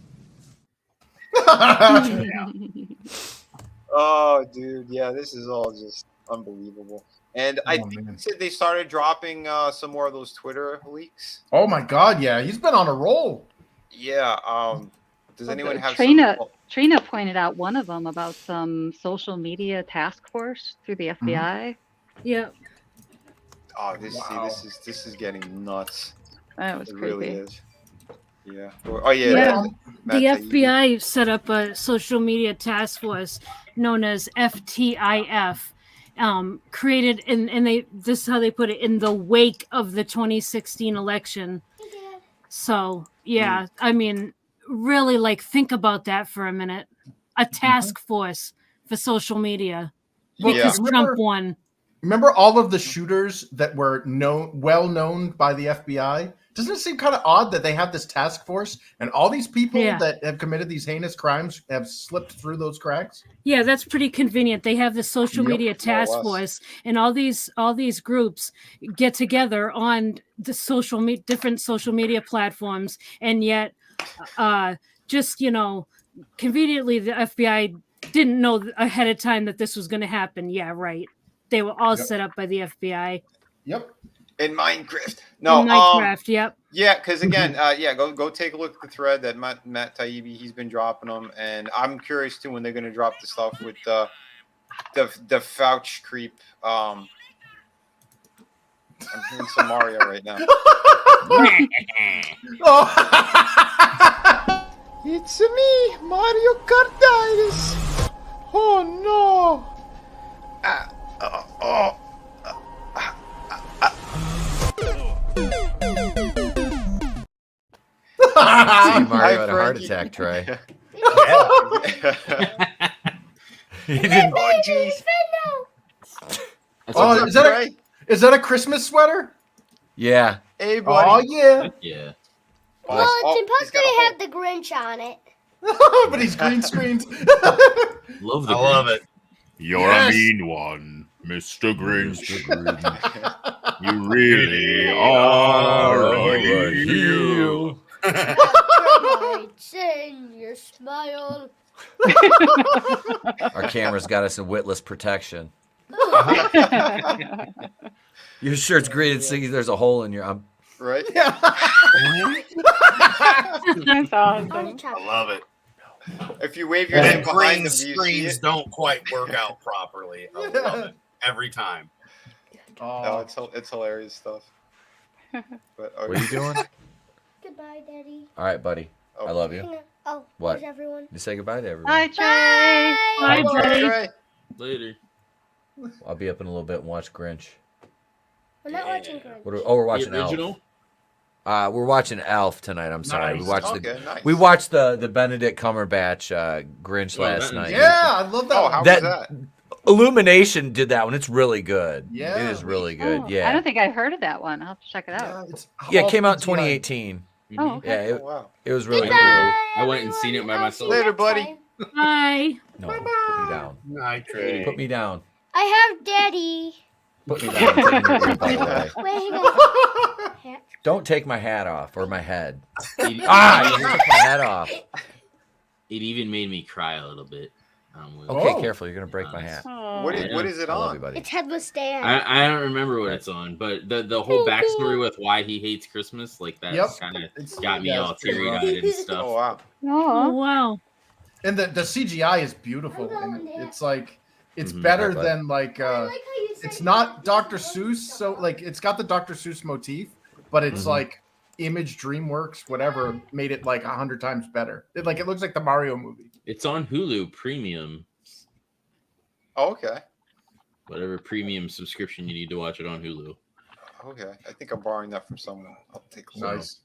Oh, dude. Yeah, this is all just unbelievable. And I think they started dropping some more of those Twitter leaks. Oh, my God. Yeah, he's been on a roll. Yeah. Does anyone have Trina pointed out one of them about some social media task force through the FBI. Yeah. Oh, this is getting nuts. That was it creepy. Really is. Yeah. Oh yeah. The FBI set up a social media task force known as FTIF. Created and this is how they put it, in the wake of the 2016 election. So yeah, I mean, really, like, think about that for a minute. A task force for social media because Trump won. Remember all of the shooters that were well known by the FBI? Doesn't it seem kind of odd that they have this task force and all these people that have committed these heinous crimes have slipped through those cracks? Yeah, that's pretty convenient. They have the social media task force, and all these groups get together on the different social media platforms, and yet, just conveniently, the FBI didn't know ahead of time that this was going to happen. Yeah, right. They were all set up by the FBI. Yep. In Minecraft. No. In Minecraft. Yep. Yeah, because again, go take a look at the thread that Matt Taibbi, he's been dropping them, and I'm curious too when they're going to drop the stuff with the Fauci creep. I'm hearing some Mario right now. It's me, Mario Kartitis. Oh no. Mario had a heart attack, Trey. He didn't. Oh, jeez. Oh, is that a Christmas sweater? Yeah. Hey, buddy. Oh, yeah. Yeah. Well, it's supposed to have the Grinch on it. But he's green screened. I love it. You're a mean one, Mr. Grinch. You really are a heel. Lights in your smile. Our camera's got us in witless protection. Your shirt's green. There's a hole in your. Right? Yeah. That's awesome. I love it. If you wave your hand behind green them, do you see screens it? don't quite work out properly. I love it every time. No, it's hilarious stuff. But, What are you doing? Goodbye, Daddy. All right, buddy. I love you. Oh, What? where's everyone? You say goodbye to everyone. Hi, Trey. Bye, buddy. Trey. Later. I'll be up in a little bit and watch Grinch. We're not watching Grinch. We're watching The original? Elf. We're watching Elf tonight. I'm sorry. Nice. We watched Nice. we watched the Benedict Cumberbatch Grinch last night. Yeah, I love that. Oh, one. how was that? Illumination did that one. It's really good. Yeah. It is really good. Oh, yeah. I don't think I've heard of that one. I'll have to check it out. Yeah, it came out in CGI. 2018. Oh, okay. Yeah, Oh, wow. it was really good. I went and seen it by myself. Later, buddy. Bye. No, put me down. Night, Trey. Put me down. I have Daddy. Put me down. Take me by the way. Where's he going? Don't take my hat off or my head. It, You took my hat off. it even made me cry a little bit. Okay, careful. You're going to break my hat. What is it I love on? you, buddy. It's Headless Dan. I don't remember what it's on, but the whole backstory with why he hates Christmas, like that, Yep. kind of It's- got me yeah, all it's pretty teary rough. eyed and stuff. Oh, wow. Oh, Oh, wow. And the CGI is beautiful. I'm And going there. it's like it's Mhm. better Right, bud. than like I like how you it's said not that. Dr. Seuss, so like it's got the Dr. Seuss motif, but it's Mhm. like Image, DreamWorks, whatever, made it like 100 times better. It looks like the Mario movie. It's on Hulu Premium. Oh, okay. Whatever premium subscription you need to watch it on Hulu. Okay. I think I'm borrowing that from someone. I'll take a look. Nice.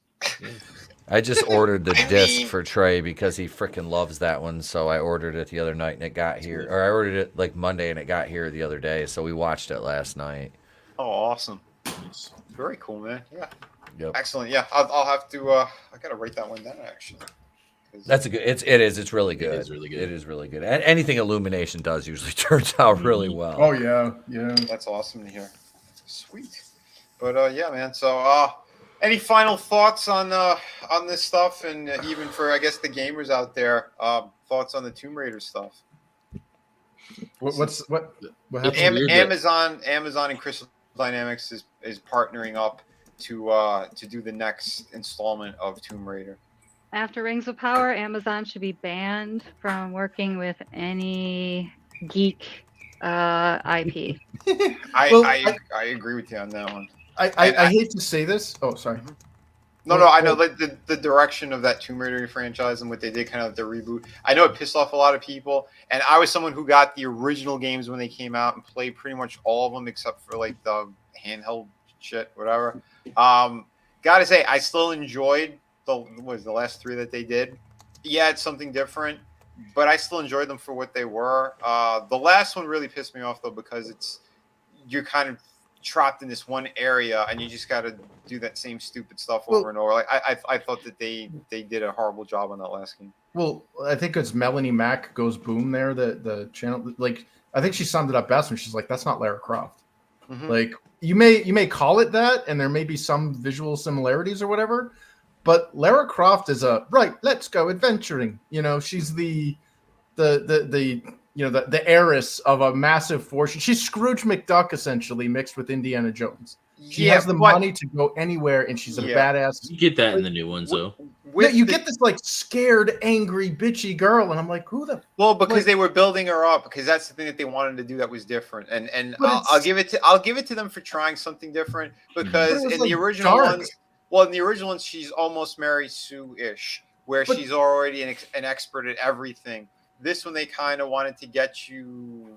I just ordered the disc for Trey because he freaking loves that one. So I ordered it the other night and it got here. Or I ordered it like Monday and it got here the other day. So we watched it last night. Oh, awesome. Very cool, man. Yeah. Yep. Excellent. Yeah. I'll have to, I got to write that one down, actually. That's a good. It's really good. It is really good. It is really good. And anything Illumination does usually turns out really well. Oh yeah, yeah. That's awesome to hear. Sweet. But yeah, man. So any final thoughts on this stuff, and even for I guess the gamers out there, thoughts on the Tomb Raider stuff? What happened? Amazon and Crystal Dynamics is partnering up to do the next installment of Tomb Raider. After Rings of Power, Amazon should be banned from working with any geek IP. I agree with you on that one. I hate to say this. Oh, sorry. No, I know like the direction of that Tomb Raider franchise and what they did, kind of the reboot. I know it pissed off a lot of people, and I was someone who got the original games when they came out and played pretty much all of them except for like the handheld shit, whatever. Gotta say, I still enjoyed the last 3 that they did. Yeah, it's something different, but I still enjoyed them for what they were. The last one really pissed me off though because you're kind of trapped in this one area and you just got to do that same stupid stuff over and over. Like I thought that they did a horrible job on that last game. Well, I think it's Melanie Mack Goes Boom there, the channel. Like I think she summed it up best when she's like, "That's not Lara Croft." Mm-hmm. Like you may call it that, and there may be some visual similarities or whatever, but Lara Croft is let's go adventuring. You know, she's the heiress of a massive fortune. She's Scrooge McDuck essentially mixed with Indiana Jones. She has the money to go anywhere, and she's a badass. You get that in the new ones, though. You get this like scared, angry, bitchy girl, and I'm like, who the? Well, because they were building her up, because that's the thing that they wanted to do that was different, and I'll give it to them for trying something different, because in the original ones, in the original ones, she's almost Mary Sue-ish, where she's already an expert at everything. This one, they kind of wanted to get you,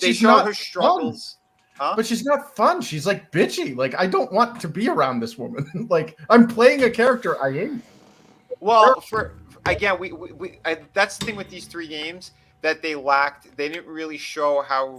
they show her struggles. Huh? But she's not fun. She's like bitchy. Like I don't want to be around this woman. Like I'm playing a character I hate. Well, again, that's the thing with these 3 games that they lacked. They didn't really show how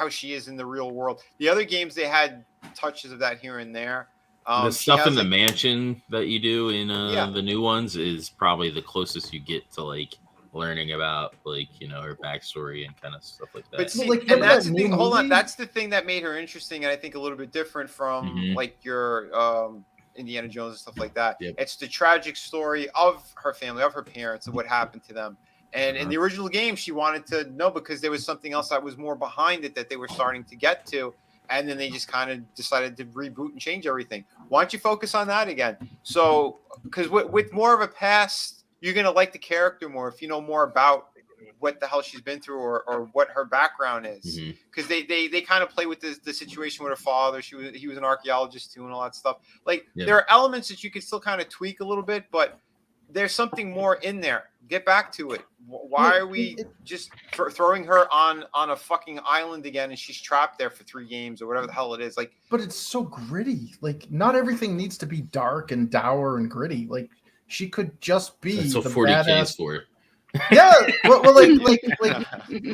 she is in the real world. The other games, they had touches of that here and there. The stuff in the mansion that you do in the new ones is probably the closest you get to like learning about her backstory and kind of stuff like that. But see, and that's the thing. Hold on, that's the thing that made her interesting, and I think a little bit different from like your Indiana Jones and stuff like that. Yep. It's the tragic story of her family, of her parents, and what happened to them. And in the original game, she wanted to know because there was something else that was more behind it that they were starting to get to, and then they just kind of decided to reboot and change everything. Why don't you focus on that again? So, because with more of a past, you're going to like the character more if you know more about what the hell she's been through or what her background is. Because they kind of play with the situation with her father. He was an archaeologist too and all that stuff. Like there are elements that you can still kind of tweak a little bit, but there's something more in there. Get back to it. Why are we just throwing her on a fucking island again and she's trapped there for 3 games or whatever the hell it is? Like, but it's so gritty. Like not everything needs to be dark and dour and gritty. Like she could just be That's the what 40K is badass. for. Yeah, well, like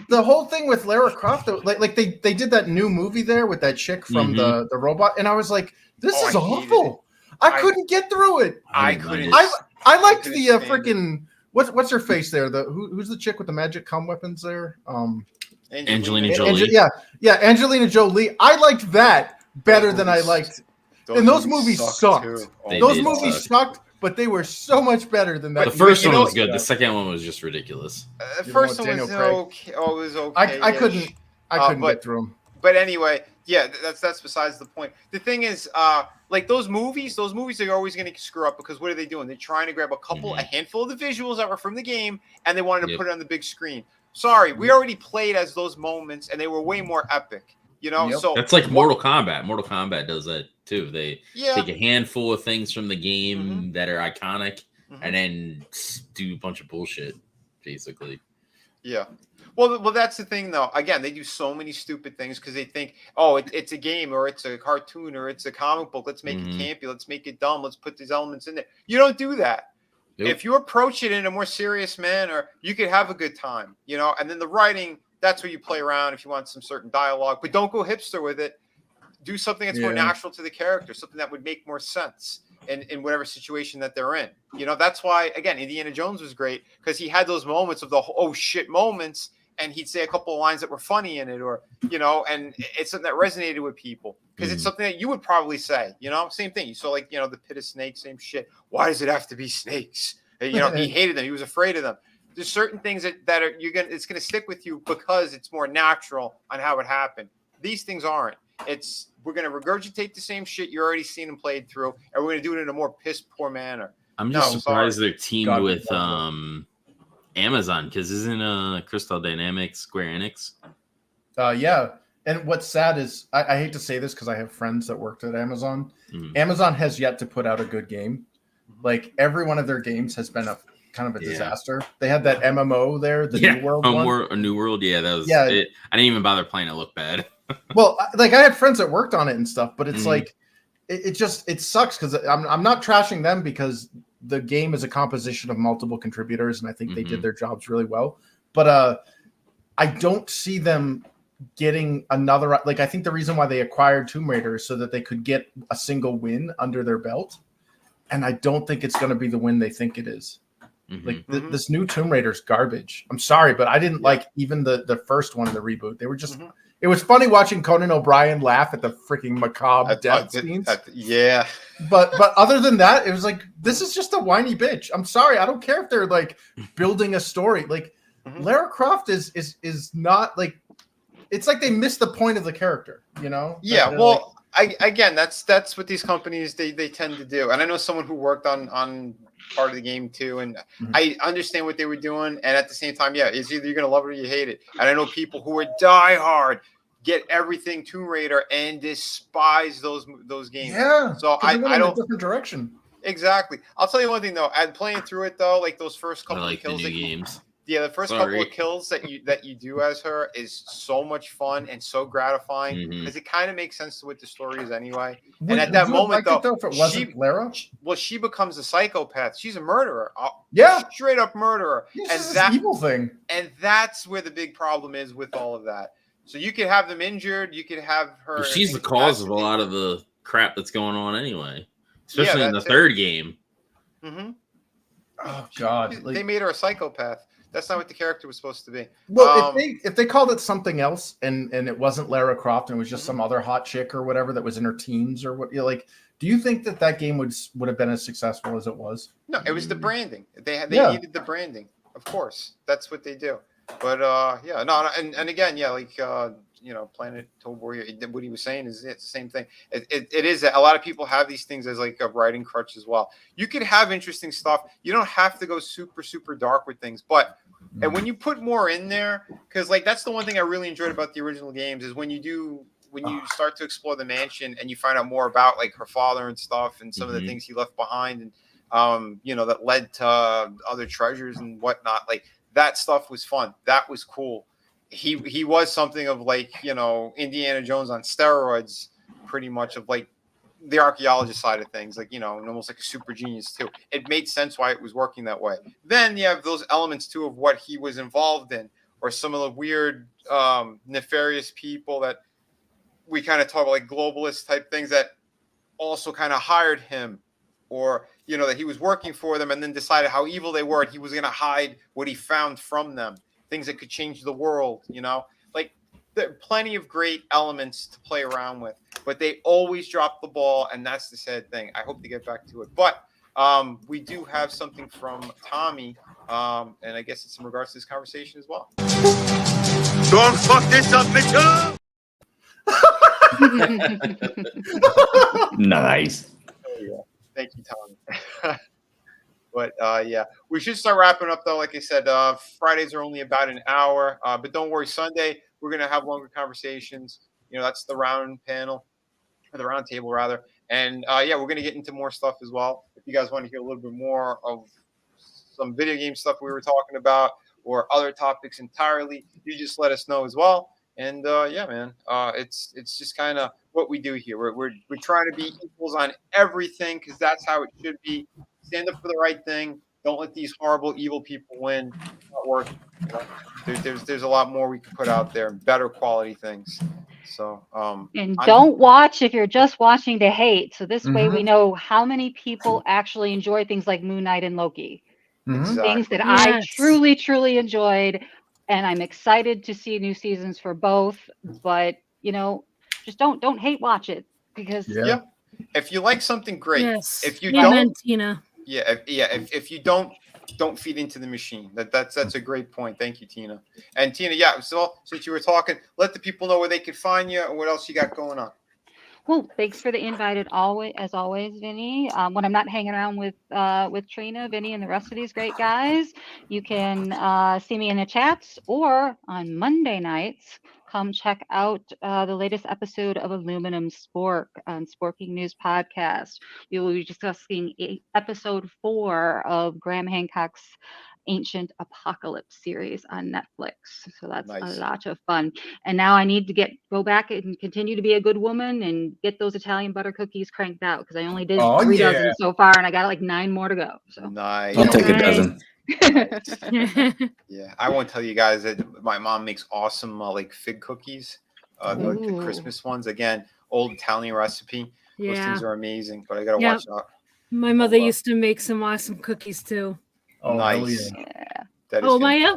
the whole thing with Lara Croft, like they did that new movie there with that chick from the robot, and I was like, this is awful. I couldn't get through it. I couldn't. I liked the freaking what's her face there? Who's the chick with the magic cum weapons there? Angelina Jolie. Yeah, Angelina Jolie. I liked that better than I liked. And those movies sucked. Those movies sucked. But they were so much better than that. The first one was good. The second one was just ridiculous. The first one was okay. Oh, it was okay. I couldn't get through them. But anyway, yeah, that's besides the point. The thing is, like those movies are always going to screw up because what are they doing? They're trying to grab a handful of the visuals that were from the game, and they wanted to put it on the big screen. Sorry, we already played as those moments, and they were way more epic. So that's like Mortal Kombat. Mortal Kombat does that too. They take a handful of things from the game that are iconic and then do a bunch of bullshit, basically. Yeah. Well, that's the thing, though. Again, they do so many stupid things because they think, oh, it's a game or it's a cartoon or it's a comic book. Let's make it campy. Let's make it dumb. Let's put these elements in there. You don't do that. Nope. If you approach it in a more serious manner, you could have a good time, you know. And then the writing, that's where you play around if you want some certain dialogue, but don't go hipster with it. Do something that's more natural to the character, something that would make more sense in whatever situation that they're in. You know, that's why, again, Indiana Jones was great because he had those moments of the oh shit moments, and he'd say a couple of lines that were funny in it, or, you know, and it's something that resonated with people because it's something that you would probably say, you know, same thing. You saw, like, you know, the pit of snakes, same shit. Why does it have to be snakes? You know, he hated them. He was afraid of them. There's certain things that are it's going to stick with you because it's more natural on how it happened. These things aren't. We're going to regurgitate the same shit you already seen and played through, and we're going to do it in a more piss poor manner. I'm just surprised they're teamed with Amazon, because isn't Crystal Dynamics Square Enix? Yeah. And what's sad is I hate to say this because I have friends that worked at Amazon. Amazon has yet to put out a good game. Like, every one of their games has been a kind of a disaster. They had that MMO there, the New World one. A New World, that was it. I didn't even bother playing it. Looked bad. Well, like, I had friends that worked on it and stuff, but it's like it sucks because I'm not trashing them because the game is a composition of multiple contributors, and I think they did their jobs really well. But I don't see them getting another. Like, I think the reason why they acquired Tomb Raider is so that they could get a single win under their belt, and I don't think it's going to be the win they think it is. Like, this new Tomb Raider's garbage. I'm sorry, but I didn't like even the first one in the reboot. They were just. It was funny watching Conan O'Brien laugh at the freaking macabre death scenes. But other than that, it was like, this is just a whiny bitch. I'm sorry, I don't care if they're like building a story. Like, Lara Croft is not like. It's like they missed the point of the character, you know? Yeah, well, again, that's what these companies they tend to do. And I know someone who worked on part of the game too, and I understand what they were doing. And at the same time, it's either you're gonna love it or you hate it. And I know people who are diehard, get everything Tomb Raider and despise those games. Yeah. So I don't. A different direction. Exactly. I'll tell you one thing though. And playing through it though, like those first couple of kills, the first couple of kills that you do as her is so much fun and so gratifying because it kind of makes sense to what the story is anyway. And at that moment though, if it wasn't Lara, she becomes a psychopath. She's a murderer. Straight up murderer. And that evil thing. And that's where the big problem is with all of that. So you could have them injured. You could have her. Well, she's the cause of a lot of the crap that's going on anyway, especially in the third game. Oh God! They made her a psychopath. That's not what the character was supposed to be. Well, if they called it something else and it wasn't Lara Croft and it was just some other hot chick or whatever that was in her teens or what, like, do you think that game would have been as successful as it was? No, it was the branding. They needed the branding. Of course, that's what they do. But and again, like Planet Toe Warrior, what he was saying is it's the same thing. It is that a lot of people have these things as like a writing crutch as well. You could have interesting stuff. You don't have to go super, super dark with things, but and when you put more in there, because like that's the one thing I really enjoyed about the original games is when you start to explore the mansion and you find out more about like her father and stuff and some of the things he left behind and that led to other treasures and whatnot. Like that stuff was fun. That was cool. He was something of like, Indiana Jones on steroids, pretty much, of like the archaeologist side of things, like, and almost like a super genius too. It made sense why it was working that way. Then you have those elements too of what he was involved in, or some of the weird, nefarious people that we kind of talk about, like globalist type things that also kind of hired him, or, that he was working for them and then decided how evil they were and he was going to hide what he found from them. Things that could change the world, like there are plenty of great elements to play around with, but they always drop the ball. And that's the sad thing. I hope to get back to it, but we do have something from Tommy. And I guess it's in regards to this conversation as well. Don't fuck this up, Mitchell. Nice. There you go. Thank you, Tommy. But we should start wrapping up though. Like I said, Fridays are only about an hour, but don't worry. Sunday we're gonna have longer conversations. That's the round panel, or the round table rather. And we're gonna get into more stuff as well. If you guys want to hear a little bit more of some video game stuff we were talking about, or other topics entirely, you just let us know as well. And yeah, man, it's just kind of what we do here. We're trying to be equals on everything because that's how it should be. Stand up for the right thing. Don't let these horrible, evil people win. It's not working. You know? There's a lot more we can put out there, better quality things. So and don't watch if you're just watching to hate. So this way we know how many people actually enjoy things like Moon Knight and Loki. Exactly. Things that I truly, truly enjoyed. And I'm excited to see new seasons for both. But, you know, just don't hate watch it because if you like something, great. Yes. If you Amen, don't, Tina. if you don't feed into the machine. That's a great point. Thank you, Tina. And Tina, so since you were talking, let the people know where they can find you and what else you got going on. Well, thanks for the invite as always, Vinny. When I'm not hanging around with Trina, Vinny, and the rest of these great guys, you can see me in the chats, or on Monday nights, come check out the latest episode of Aluminum Spork on Sporking News Podcast. We will be discussing episode 4 of Graham Hancock's Ancient Apocalypse series on Netflix. So that's a lot of fun. And now I need to go back and continue to be a good woman and get those Italian butter cookies cranked out because I only did 3 dozen so far and I got like 9 more to go. So nice. I'll take a dozen. Yeah, I won't tell you guys that my mom makes awesome like fig cookies, the Christmas ones. Again, old Italian recipe. Those things are amazing, but I gotta watch out. My mother used to make some awesome cookies too. Oh, nice. Yeah. That is Maya?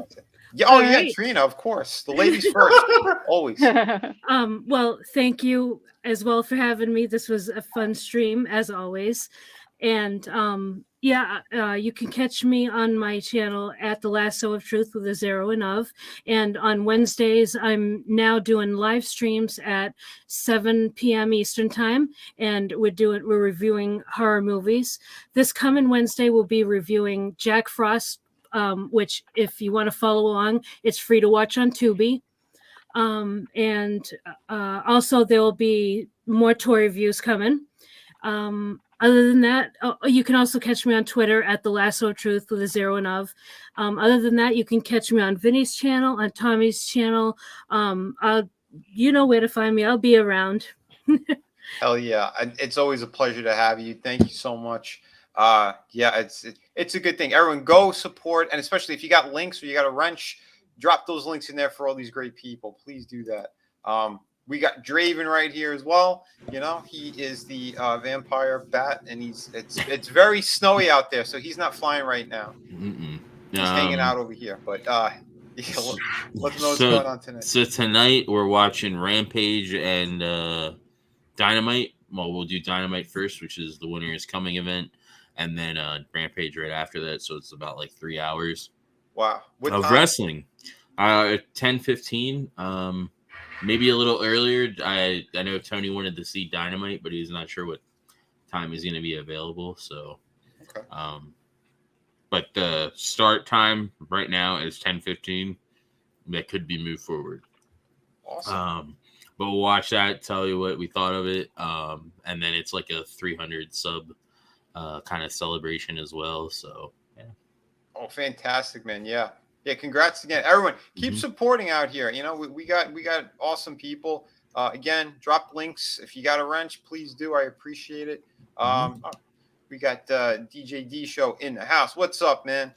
Yeah, right. Trina, of course. The ladies first. Always. Well, thank you as well for having me. This was a fun stream, as always. And you can catch me on my channel at the Lasso of Truth with a 0 and of. And on Wednesdays, I'm now doing live streams at 7 p.m. Eastern time, and we're reviewing horror movies. This coming Wednesday, we'll be reviewing Jack Frost, which if you want to follow along, it's free to watch on Tubi. And also there will be more toy reviews coming. Other than that, you can also catch me on Twitter at the Lasso of Truth with a 0 and of. Other than that, you can catch me on Vinny's channel, on Tommy's channel. You know where to find me. I'll be around. Hell yeah. It's always a pleasure to have you. Thank you so much. It's a good thing. Everyone go support, and especially if you got links or you got a wrench, drop those links in there for all these great people. Please do that. We got Draven right here as well. You know, he is the vampire bat, and it's very snowy out there, so he's not flying right now. He's hanging out over here. But let's know what's going on tonight. So tonight we're watching Rampage and Dynamite. Well, we'll do Dynamite first, which is the Winter is Coming event, and then Rampage right after that. So it's about like 3 hours. Wow. Of wrestling. 10:15. Maybe a little earlier. I know Tony wanted to see Dynamite, but he's not sure what time he's going to be available. So, but the start time right now is 10:15. That could be moved forward. Awesome. But we'll watch that. Tell you what we thought of it. And then it's like a 300 sub kind of celebration as well. So yeah. Oh, fantastic, man! Yeah. Yeah, congrats again, everyone. Keep supporting out here. You know, we got awesome people. Again, drop links if you got a wrench, please do. I appreciate it. We got DJ D Show in the house. What's up, man?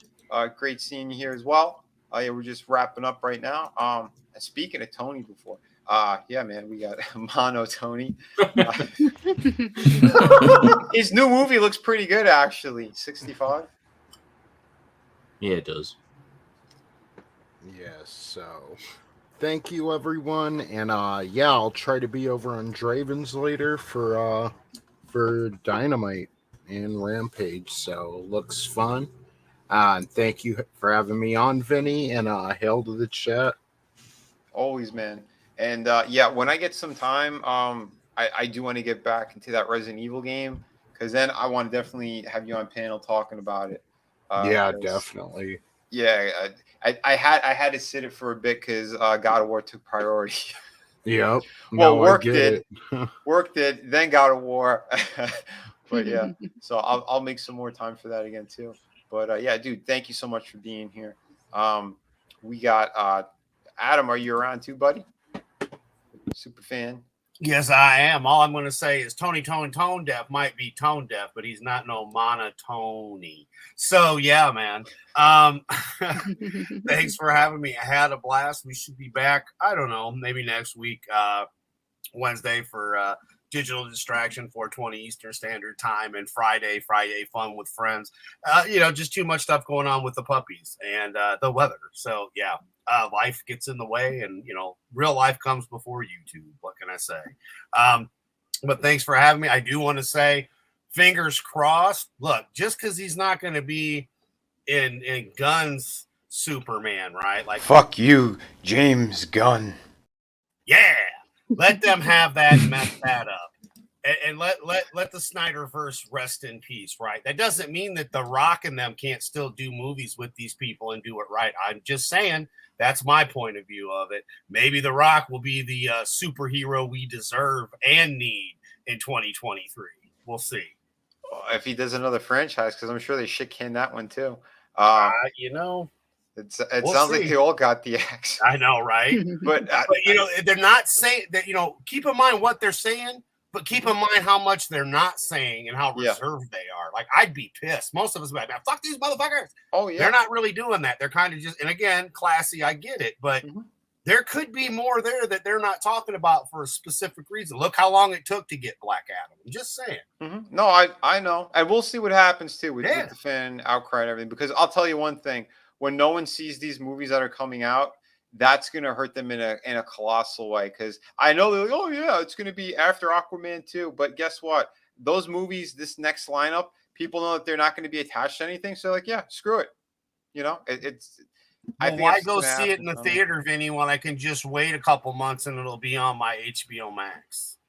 Great seeing you here as well. Yeah, we're just wrapping up right now. Speaking of Tony before, yeah, man, we got Mono Tony. His new movie looks pretty good, actually. 65. Yeah, it does. Yes, so thank you everyone, and I'll try to be over on Draven's later for Dynamite and Rampage, so looks fun. And thank you for having me on, Vinny, and hail to the chat. Always, man. And when I get some time, I do want to get back into that Resident Evil game, because then I want to definitely have you on panel talking about it. Yeah, definitely. Yeah, I had to sit it for a bit because God of War took priority. Yep. Well, work did, then God of War. But yeah, so I'll make some more time for that again too. But yeah, dude, thank you so much for being here. We got Adam. Are you around too, buddy? Super fan. Yes, I am. All I'm going to say is Tony Tone Deaf might be tone deaf, but he's not no monotony. So yeah, man. Thanks for having me. I had a blast. We should be back. I don't know, maybe next week, Wednesday for Digital Distraction 4:20 Eastern Standard Time, and Friday fun with friends. Just too much stuff going on with the puppies and the weather. So yeah. Life gets in the way, and real life comes before YouTube. What can I say? But thanks for having me. I do want to say, fingers crossed. Look, just because he's not going to be in Gunn's Superman, right? Like, fuck you, James Gunn. Yeah, let them have that and mess that up. And let the Snyderverse rest in peace, right? That doesn't mean that The Rock and them can't still do movies with these people and do it right. I'm just saying that's my point of view of it. Maybe The Rock will be the superhero we deserve and need in 2023. We'll see. If he does another franchise, because I'm sure they shit can that one too. It sounds like they all got the axe. I know, right? but they're not saying that. Keep in mind what they're saying. But keep in mind how much they're not saying and how reserved they are. Like, I'd be pissed. Most of us would be like, fuck these motherfuckers. Oh, yeah. They're not really doing that. They're kind of just, and again, classy, I get it. But there could be more there that they're not talking about for a specific reason. Look how long it took to get Black Adam. I'm just saying. No, I know. And we'll see what happens, too, with the fan outcry and everything. Because I'll tell you one thing. When no one sees these movies that are coming out, that's going to hurt them in a colossal way, because I know they're like, oh yeah, it's going to be after Aquaman 2, but guess what? Those movies, this next lineup, people know that they're not going to be attached to anything, so like, yeah, screw it. I think why go see it in the theater, Vinny, when I can just wait a couple months and it'll be on my HBO Max?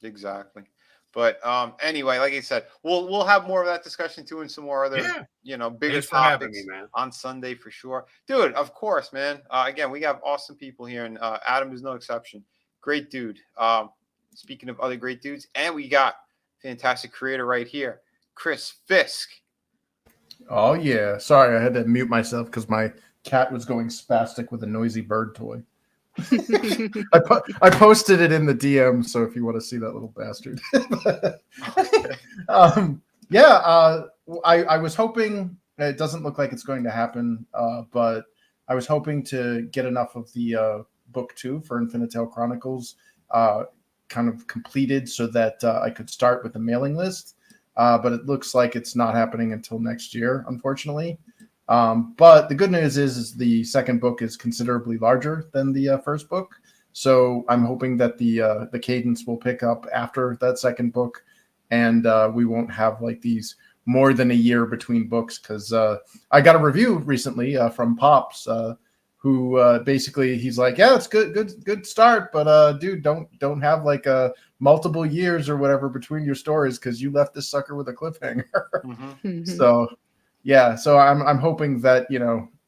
Exactly. But anyway, like I said, we'll have more of that discussion too, and some more other bigger topics on Sunday for sure, dude. Of course, man. Again, we have awesome people here, and Adam is no exception. Great dude. Speaking of other great dudes, and we got fantastic creator right here, Chris Fisk. Oh yeah, sorry, I had to mute myself because my cat was going spastic with a noisy bird toy. I posted it in the DM, so if you want to see that little bastard. I was hoping, it doesn't look like it's going to happen, but I was hoping to get enough of the book 2 for Infinitel Chronicles kind of completed so that I could start with the mailing list, but it looks like it's not happening until next year, unfortunately. But the good news is the second book is considerably larger than the first book. So I'm hoping that the cadence will pick up after that second book, and we won't have like these more than a year between books. Because I got a review recently from Pops, who basically he's like, yeah, it's good start, but dude, don't have like multiple years or whatever between your stories because you left this sucker with a cliffhanger. So. Yeah, so I'm hoping that,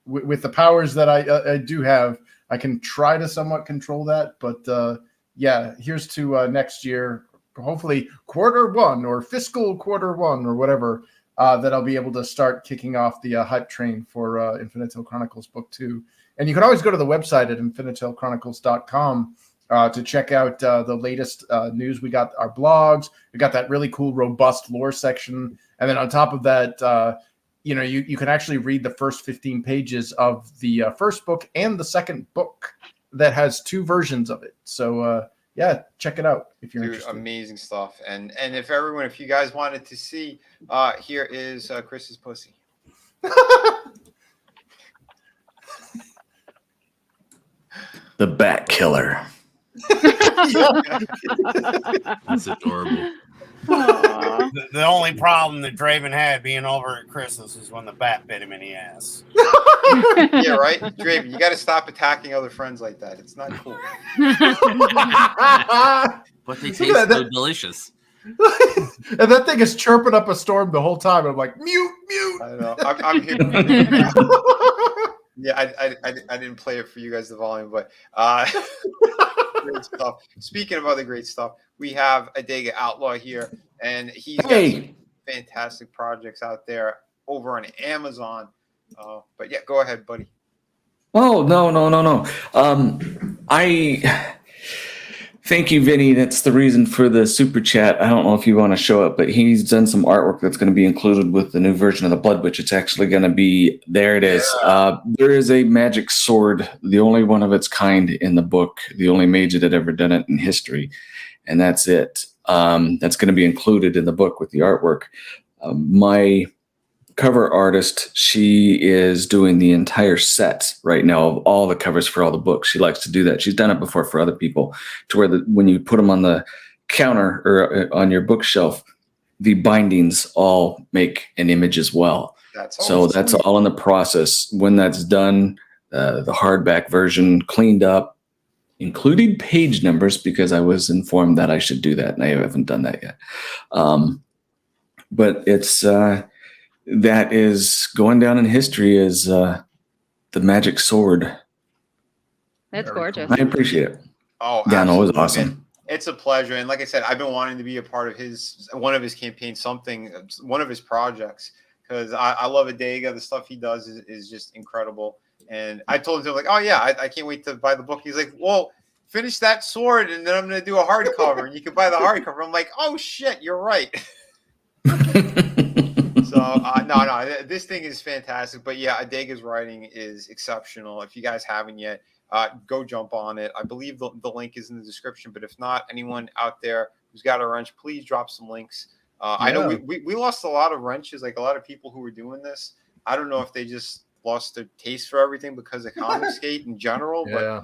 with the powers that I do have, I can try to somewhat control that. But here's to next year, hopefully Q1 or fiscal Q1 or whatever, that I'll be able to start kicking off the hype train for Infinitel Chronicles Book 2. And you can always go to the website at infinitelchronicles.com to check out the latest news. We got our blogs. We got that really cool, robust lore section. And then on top of that, you can actually read the first 15 pages of the first book and the second book that has 2 versions of it. So, check it out if you're interested. Amazing stuff. And if you guys wanted to see, here is Chris's pussy. The Bat Killer. That's adorable. The only problem that Draven had being over at Chris's is when the bat bit him in the ass. Yeah, right? Draven, you got to stop attacking other friends like that. It's not cool. But they taste so delicious. And that thing is chirping up a storm the whole time. I'm like, mute. I don't know. I'm here. Yeah, I didn't play it for you guys, the volume, but great stuff. Speaking of other great stuff, we have Adega Outlaw here, and he's got some fantastic projects out there over on Amazon. But yeah, go ahead, buddy. Oh, no. I thank you, Vinny. That's the reason for the super chat. I don't know if you want to show it, but he's done some artwork that's going to be included with the new version of the Blood Witch. It's actually going to be, there it is. There is a magic sword, the only one of its kind in the book, the only mage that had ever done it in history. And that's it. That's going to be included in the book with the artwork. My cover artist, she is doing the entire set right now of all the covers for all the books. She likes to do that. She's done it before for other people, to where when you put them on the counter or on your bookshelf, the bindings all make an image as well. That's all in the process. When that's done, the hardback version cleaned up, including page numbers, because I was informed that I should do that, and I haven't done that yet. But it's that is going down in history as the magic sword. That's gorgeous. I appreciate it. Oh, yeah, no, it was absolutely, awesome. man. It's a pleasure, and like I said, I've been wanting to be a part of one of his campaigns, one of his projects, because I love Adega. The stuff he does is just incredible. And I told him, like, oh yeah, I can't wait to buy the book. He's like, well, finish that sword, and then I'm going to do a hardcover, and you can buy the hardcover. I'm like, oh shit, you're right. So no, this thing is fantastic. But yeah, Adega's writing is exceptional. If you guys haven't yet, go jump on it. I believe the link is in the description. But if not, anyone out there who's got a wrench, please drop some links. I know we lost a lot of wrenches, like a lot of people who were doing this. I don't know if they just lost their taste for everything because of Comicsgate in general. But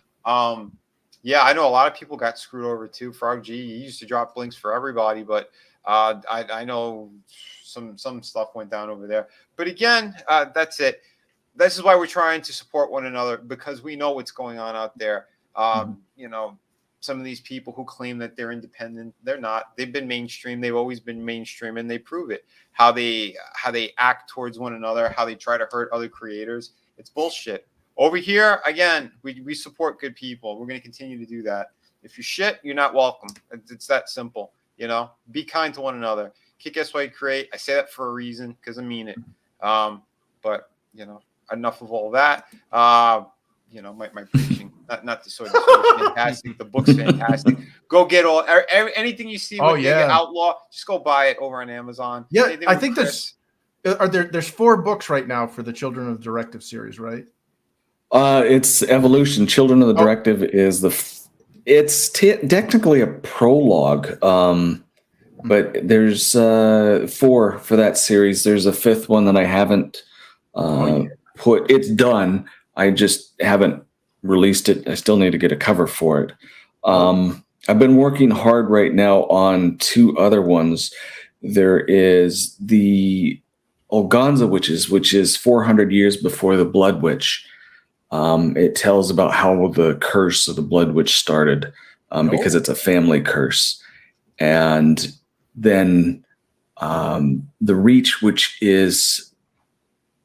yeah, I know a lot of people got screwed over too. Frog G, he used to drop links for everybody, but I know some stuff went down over there. But again, that's it. This is why we're trying to support one another, because we know what's going on out there. You know, some of these people who claim that they're independent, they're not. They've been mainstream. They've always been mainstream, and they prove it. How they act towards one another, how they try to hurt other creators. It's bullshit. Over here, again, we support good people. We're going to continue to do that. If you're shit, you're not welcome. It's that simple. You know, be kind to one another. Kick ass white create. I say that for a reason, because I mean it. But you know, enough of all that. You know, my preaching, not the sort of fantastic. The book's fantastic. Go get anything you see with Nigga Outlaw. Just go buy it over on Amazon. Yeah, Anything I with think Chris. there's 4 books right now for the Children of the Directive series, right? It's Evolution. Children of the Directive is it's technically a prologue. But there's 4 for that series. There's a 5th one that I haven't put. It's done. I just haven't released it. I still need to get a cover for it. I've been working hard right now on 2 other ones. There is the Olganza Witches, which is 400 years before the Blood Witch. It tells about how the curse of the Blood Witch started, because it's a family curse. And then the Reach, which is,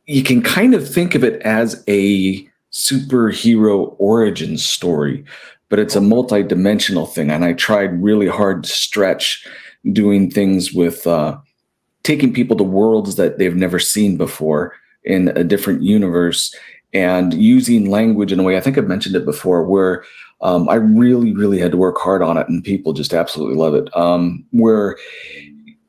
you can kind of think of it as a superhero origin story, but it's a multi-dimensional thing. And I tried really hard to stretch, doing things with taking people to worlds that they've never seen before in a different universe, and using language in a way, I think I've mentioned it before, where I really, really had to work hard on it, and people just absolutely love it. Where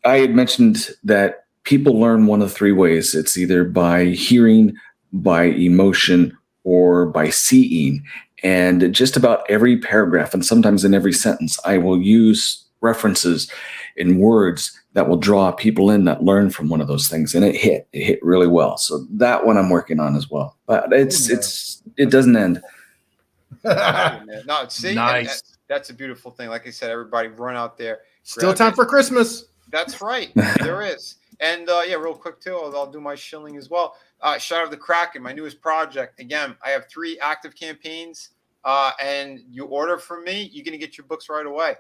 I had mentioned that people learn one of 3 ways. It's either by hearing, by emotion, or by seeing. And just about every paragraph, and sometimes in every sentence, I will use references in words that will draw people in that learn from one of those things. And it hit really well. So that one I'm working on as well. But it doesn't end. No, see, nice. That's a beautiful thing. Like I said, everybody run out there. Still time for Christmas. That's right. There is. And yeah, real quick too, I'll do my shilling as well. Shout out to Kraken, my newest project. Again, I have 3 active campaigns, and you order from me, you're going to get your books right away.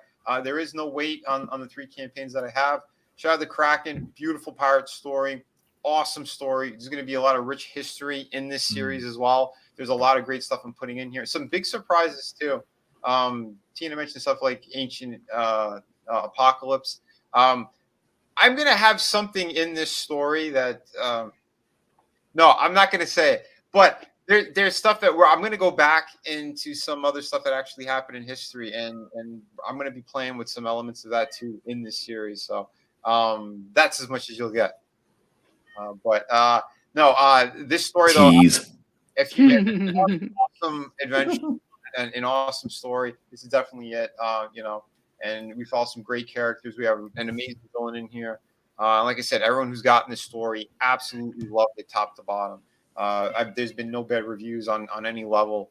There is no wait on the 3 campaigns that I have. Shout out to Kraken, beautiful pirate story, awesome story. There's going to be a lot of rich history in this series as well. There's a lot of great stuff I'm putting in here. Some big surprises too. Tina mentioned stuff like Ancient Apocalypse. I'm going to have something in this story that no, I'm not going to say it, but there's stuff that I'm going to go back into some other stuff that actually happened in history, and I'm going to be playing with some elements of that too in this series. So that's as much as you'll get. This story Jeez. though, if you get an awesome adventure and an awesome story, this is definitely it. And we follow some great characters. We have an amazing villain in here. Like I said, everyone who's gotten this story absolutely loved it, top to bottom. There's been no bad reviews on any level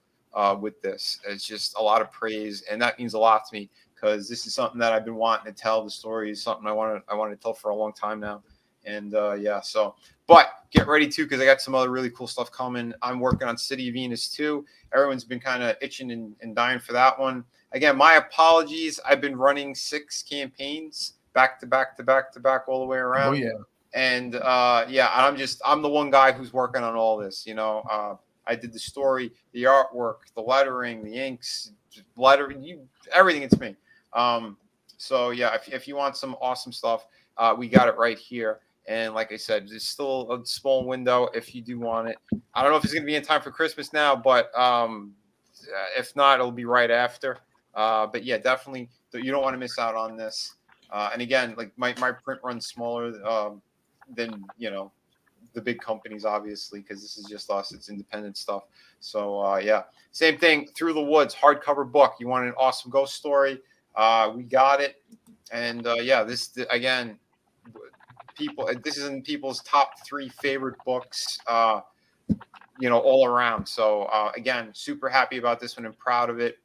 with this. It's just a lot of praise, and that means a lot to me because this is something that I've been wanting to tell. The story is something I want to tell for a long time now, and but get ready too because I got some other really cool stuff coming. I'm working on City of Venus too. Everyone's been kind of itching and dying for that one. Again, my apologies. I've been running 6 campaigns back to back all the way around. Oh yeah. And I'm the one guy who's working on all this. I did the story, the artwork, the lettering, the inks, everything. It's me. If you want some awesome stuff, we got it right here. And like I said, there's still a small window if you do want it. I don't know if it's going to be in time for Christmas now, but if not, it'll be right after. But yeah, definitely, you don't want to miss out on this. And again, like my print runs smaller than the big companies, obviously, because this is just us. It's independent stuff. So same thing. Through the Woods hardcover book. You want an awesome ghost story? We got it. And this again, this is in people's top 3 favorite books. All around. So again, super happy about this one and proud of it.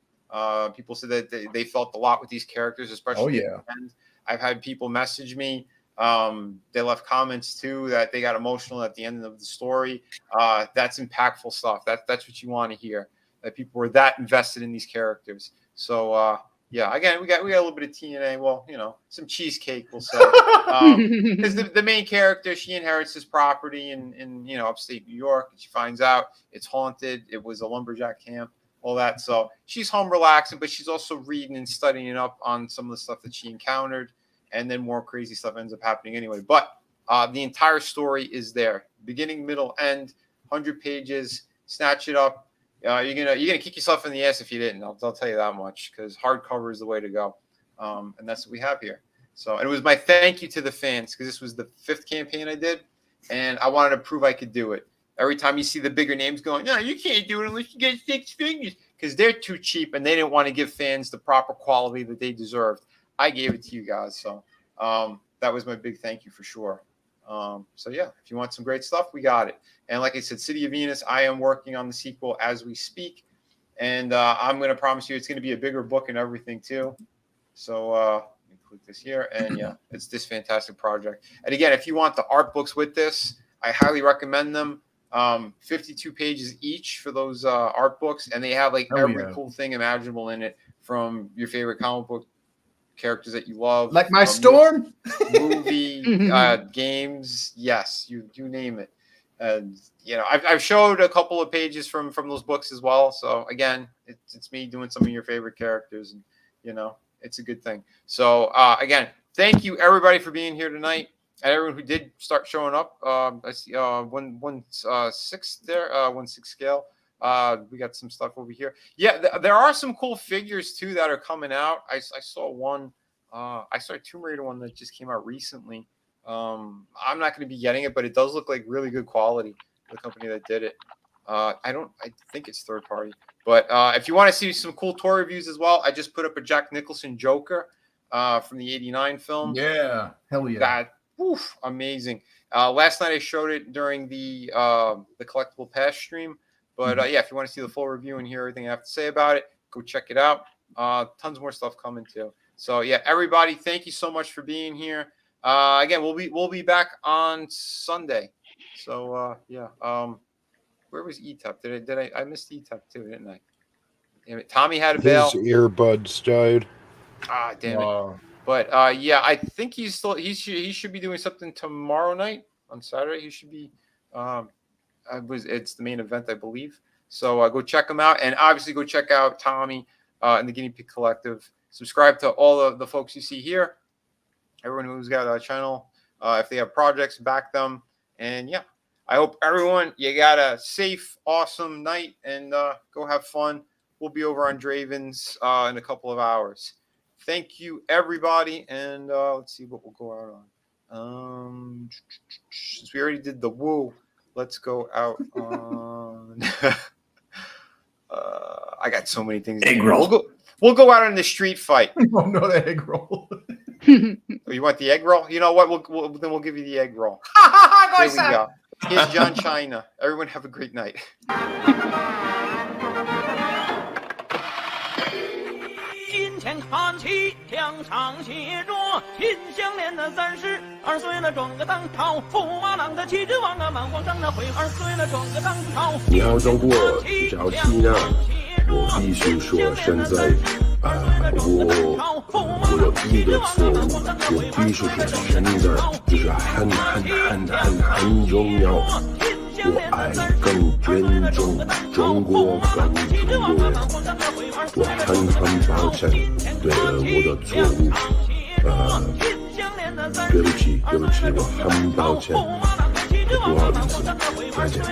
People said that they felt a lot with these characters, especially. Oh yeah. At the end. I've had people message me. They left comments too that they got emotional at the end of the story. That's impactful stuff. That's what you want to hear. That people were that invested in these characters. So again, we got a little bit of TNA. Well, some cheesecake, we'll say. Because the main character, she inherits this property in upstate New York, and she finds out it's haunted. It was a lumberjack camp, all that. So she's home relaxing, but she's also reading and studying up on some of the stuff that she encountered, and then more crazy stuff ends up happening anyway. But the entire story is there, beginning, middle, end, 100 pages. Snatch it up. You're gonna kick yourself in the ass if you didn't. I'll tell you that much because hardcover is the way to go, and that's what we have here. So, and it was my thank you to the fans because this was the 5th campaign I did, and I wanted to prove I could do it. Every time you see the bigger names going, no, you can't do it unless you get 6 figures because they're too cheap and they didn't want to give fans the proper quality that they deserved. I gave it to you guys, so that was my big thank you for sure. If you want some great stuff, we got it. And like I said, City of Venus, I am working on the sequel as we speak. And I'm going to promise you it's going to be a bigger book and everything too. So let me click this here. And it's this fantastic project. And again, if you want the art books with this, I highly recommend them. 52 pages each for those art books. And they have every cool thing imaginable in it, from your favorite comic book characters that you love, like my Storm movie, games. Yes, you name it. And I've showed a couple of pages from those books as well. So again, it's me doing some of your favorite characters, and it's a good thing. So again, thank you everybody for being here tonight, and everyone who did start showing up. I see 1/6 there, 1/6 scale. We got some stuff over here. Yeah, there are some cool figures too that are coming out. I saw one. I saw a Tomb Raider one that just came out recently. I'm not going to be getting it, but it does look like really good quality. The company that did it. I think it's third party. But if you want to see some cool toy reviews as well, I just put up a Jack Nicholson Joker from the '89 film. Yeah, hell yeah. That amazing. Last night I showed it during the Collectible Pass stream. But if you want to see the full review and hear everything I have to say about it, go check it out. Tons more stuff coming too. So everybody, thank you so much for being here. Again, we'll be back on Sunday. So where was ETUP? Did I missed ETUP too, didn't I? Damn it. Tommy had a bail. His earbuds died. Damn it. But I think he should be doing something tomorrow night on Saturday. He should be it's the main event, I believe. So go check him out, and obviously go check out Tommy and the Guinea Pig Collective. Subscribe to all of the folks you see here. Everyone who's got a channel, if they have projects, back them. And I hope everyone, you got a safe, awesome night, and go have fun. We'll be over on Draven's in a couple of hours. Thank you, everybody, and let's see what we'll go out on. Since we already did the woo, let's go out on. I got so many things. Egg roll. We'll go out on the street fight. Oh no, the egg roll. You want the egg roll? You know what? We'll give you the egg roll. There we go. Here's John China. Everyone have a great night. 金钱看齐，墙上写着秦香莲的32岁了，转个当朝，驸马郎的旗帜王啊，满皇上的22岁了，转个当朝。你好，中国，你叫西娜。我必须说，现在我有一个错误，我必须说，现在就是很重要。我爱更尊重中国跟中国人，我很抱歉对我的错误，对不起，我很抱歉，不好意思，再见。